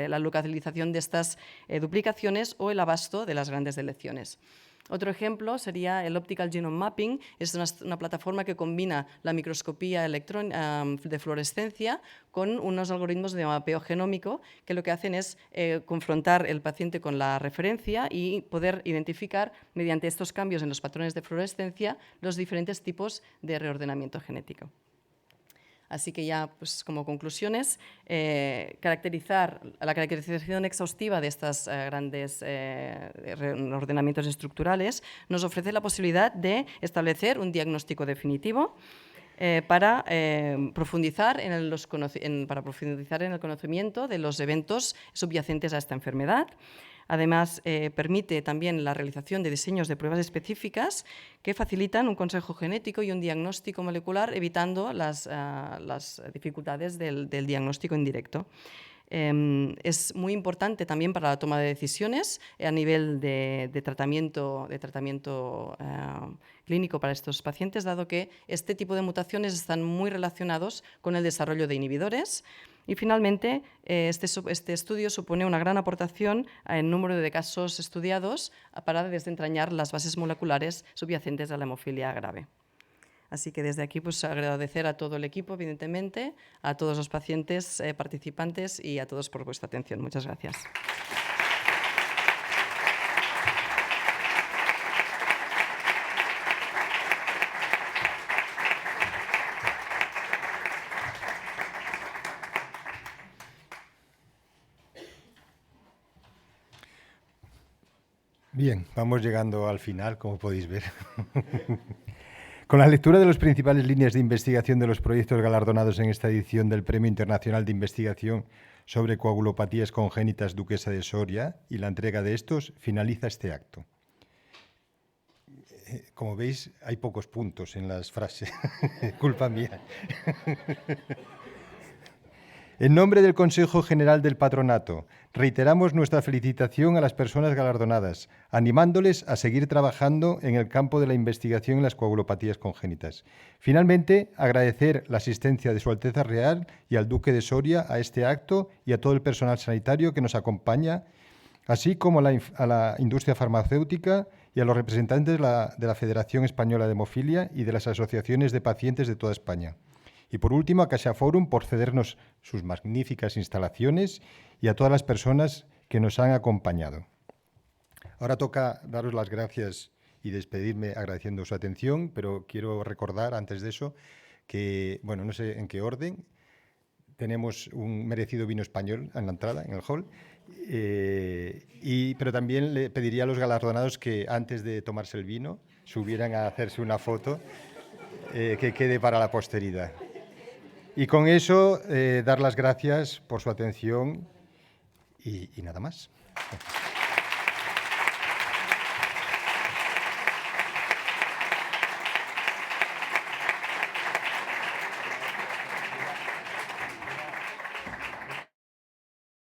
la localización de estas duplicaciones o el abasto de las grandes deleciones. Otro ejemplo sería el Optical Genome Mapping. Es una plataforma que combina la microscopía de fluorescencia con unos algoritmos de mapeo genómico que lo que hacen es confrontar el paciente con la referencia y poder identificar, mediante estos cambios en los patrones de fluorescencia, los diferentes tipos de reordenamiento genético. Así que ya, pues, como conclusiones, la caracterización exhaustiva de estos grandes ordenamientos estructurales nos ofrece la posibilidad de establecer un diagnóstico definitivo para profundizar en el conocimiento de los eventos subyacentes a esta enfermedad. Además, permite también la realización de diseños de pruebas específicas que facilitan un consejo genético y un diagnóstico molecular, evitando las dificultades del diagnóstico indirecto. Es muy importante también para la toma de decisiones a nivel de tratamiento clínico para estos pacientes, dado que este tipo de mutaciones están muy relacionados con el desarrollo de inhibidores. Y finalmente, este estudio supone una gran aportación en número de casos estudiados para desentrañar las bases moleculares subyacentes a la hemofilia grave. Así que desde aquí pues agradecer a todo el equipo, evidentemente, a todos los pacientes participantes y a todos por vuestra atención. Muchas gracias. Bien, vamos llegando al final, como podéis ver. Con la lectura de las principales líneas de investigación de los proyectos galardonados en esta edición del Premio Internacional de Investigación sobre Coagulopatías Congénitas Duquesa de Soria y la entrega de estos, finaliza este acto. Como veis, hay pocos puntos en las frases. Culpa mía. En nombre del Consejo General del Patronato, reiteramos nuestra felicitación a las personas galardonadas, animándoles a seguir trabajando en el campo de la investigación en las coagulopatías congénitas. Finalmente, agradecer la asistencia de Su Alteza Real y al Duque de Soria a este acto y a todo el personal sanitario que nos acompaña, así como a la industria farmacéutica y a los representantes de la Federación Española de Hemofilia y de las asociaciones de pacientes de toda España. Y por último, a CaixaForum por cedernos sus magníficas instalaciones y a todas las personas que nos han acompañado. Ahora toca daros las gracias y despedirme agradeciendo su atención, pero quiero recordar antes de eso que, bueno, no sé en qué orden, tenemos un merecido vino español en la entrada, en el hall, pero también le pediría a los galardonados que antes de tomarse el vino subieran a hacerse una foto que quede para la posteridad. Y con eso, dar las gracias por su atención y nada más.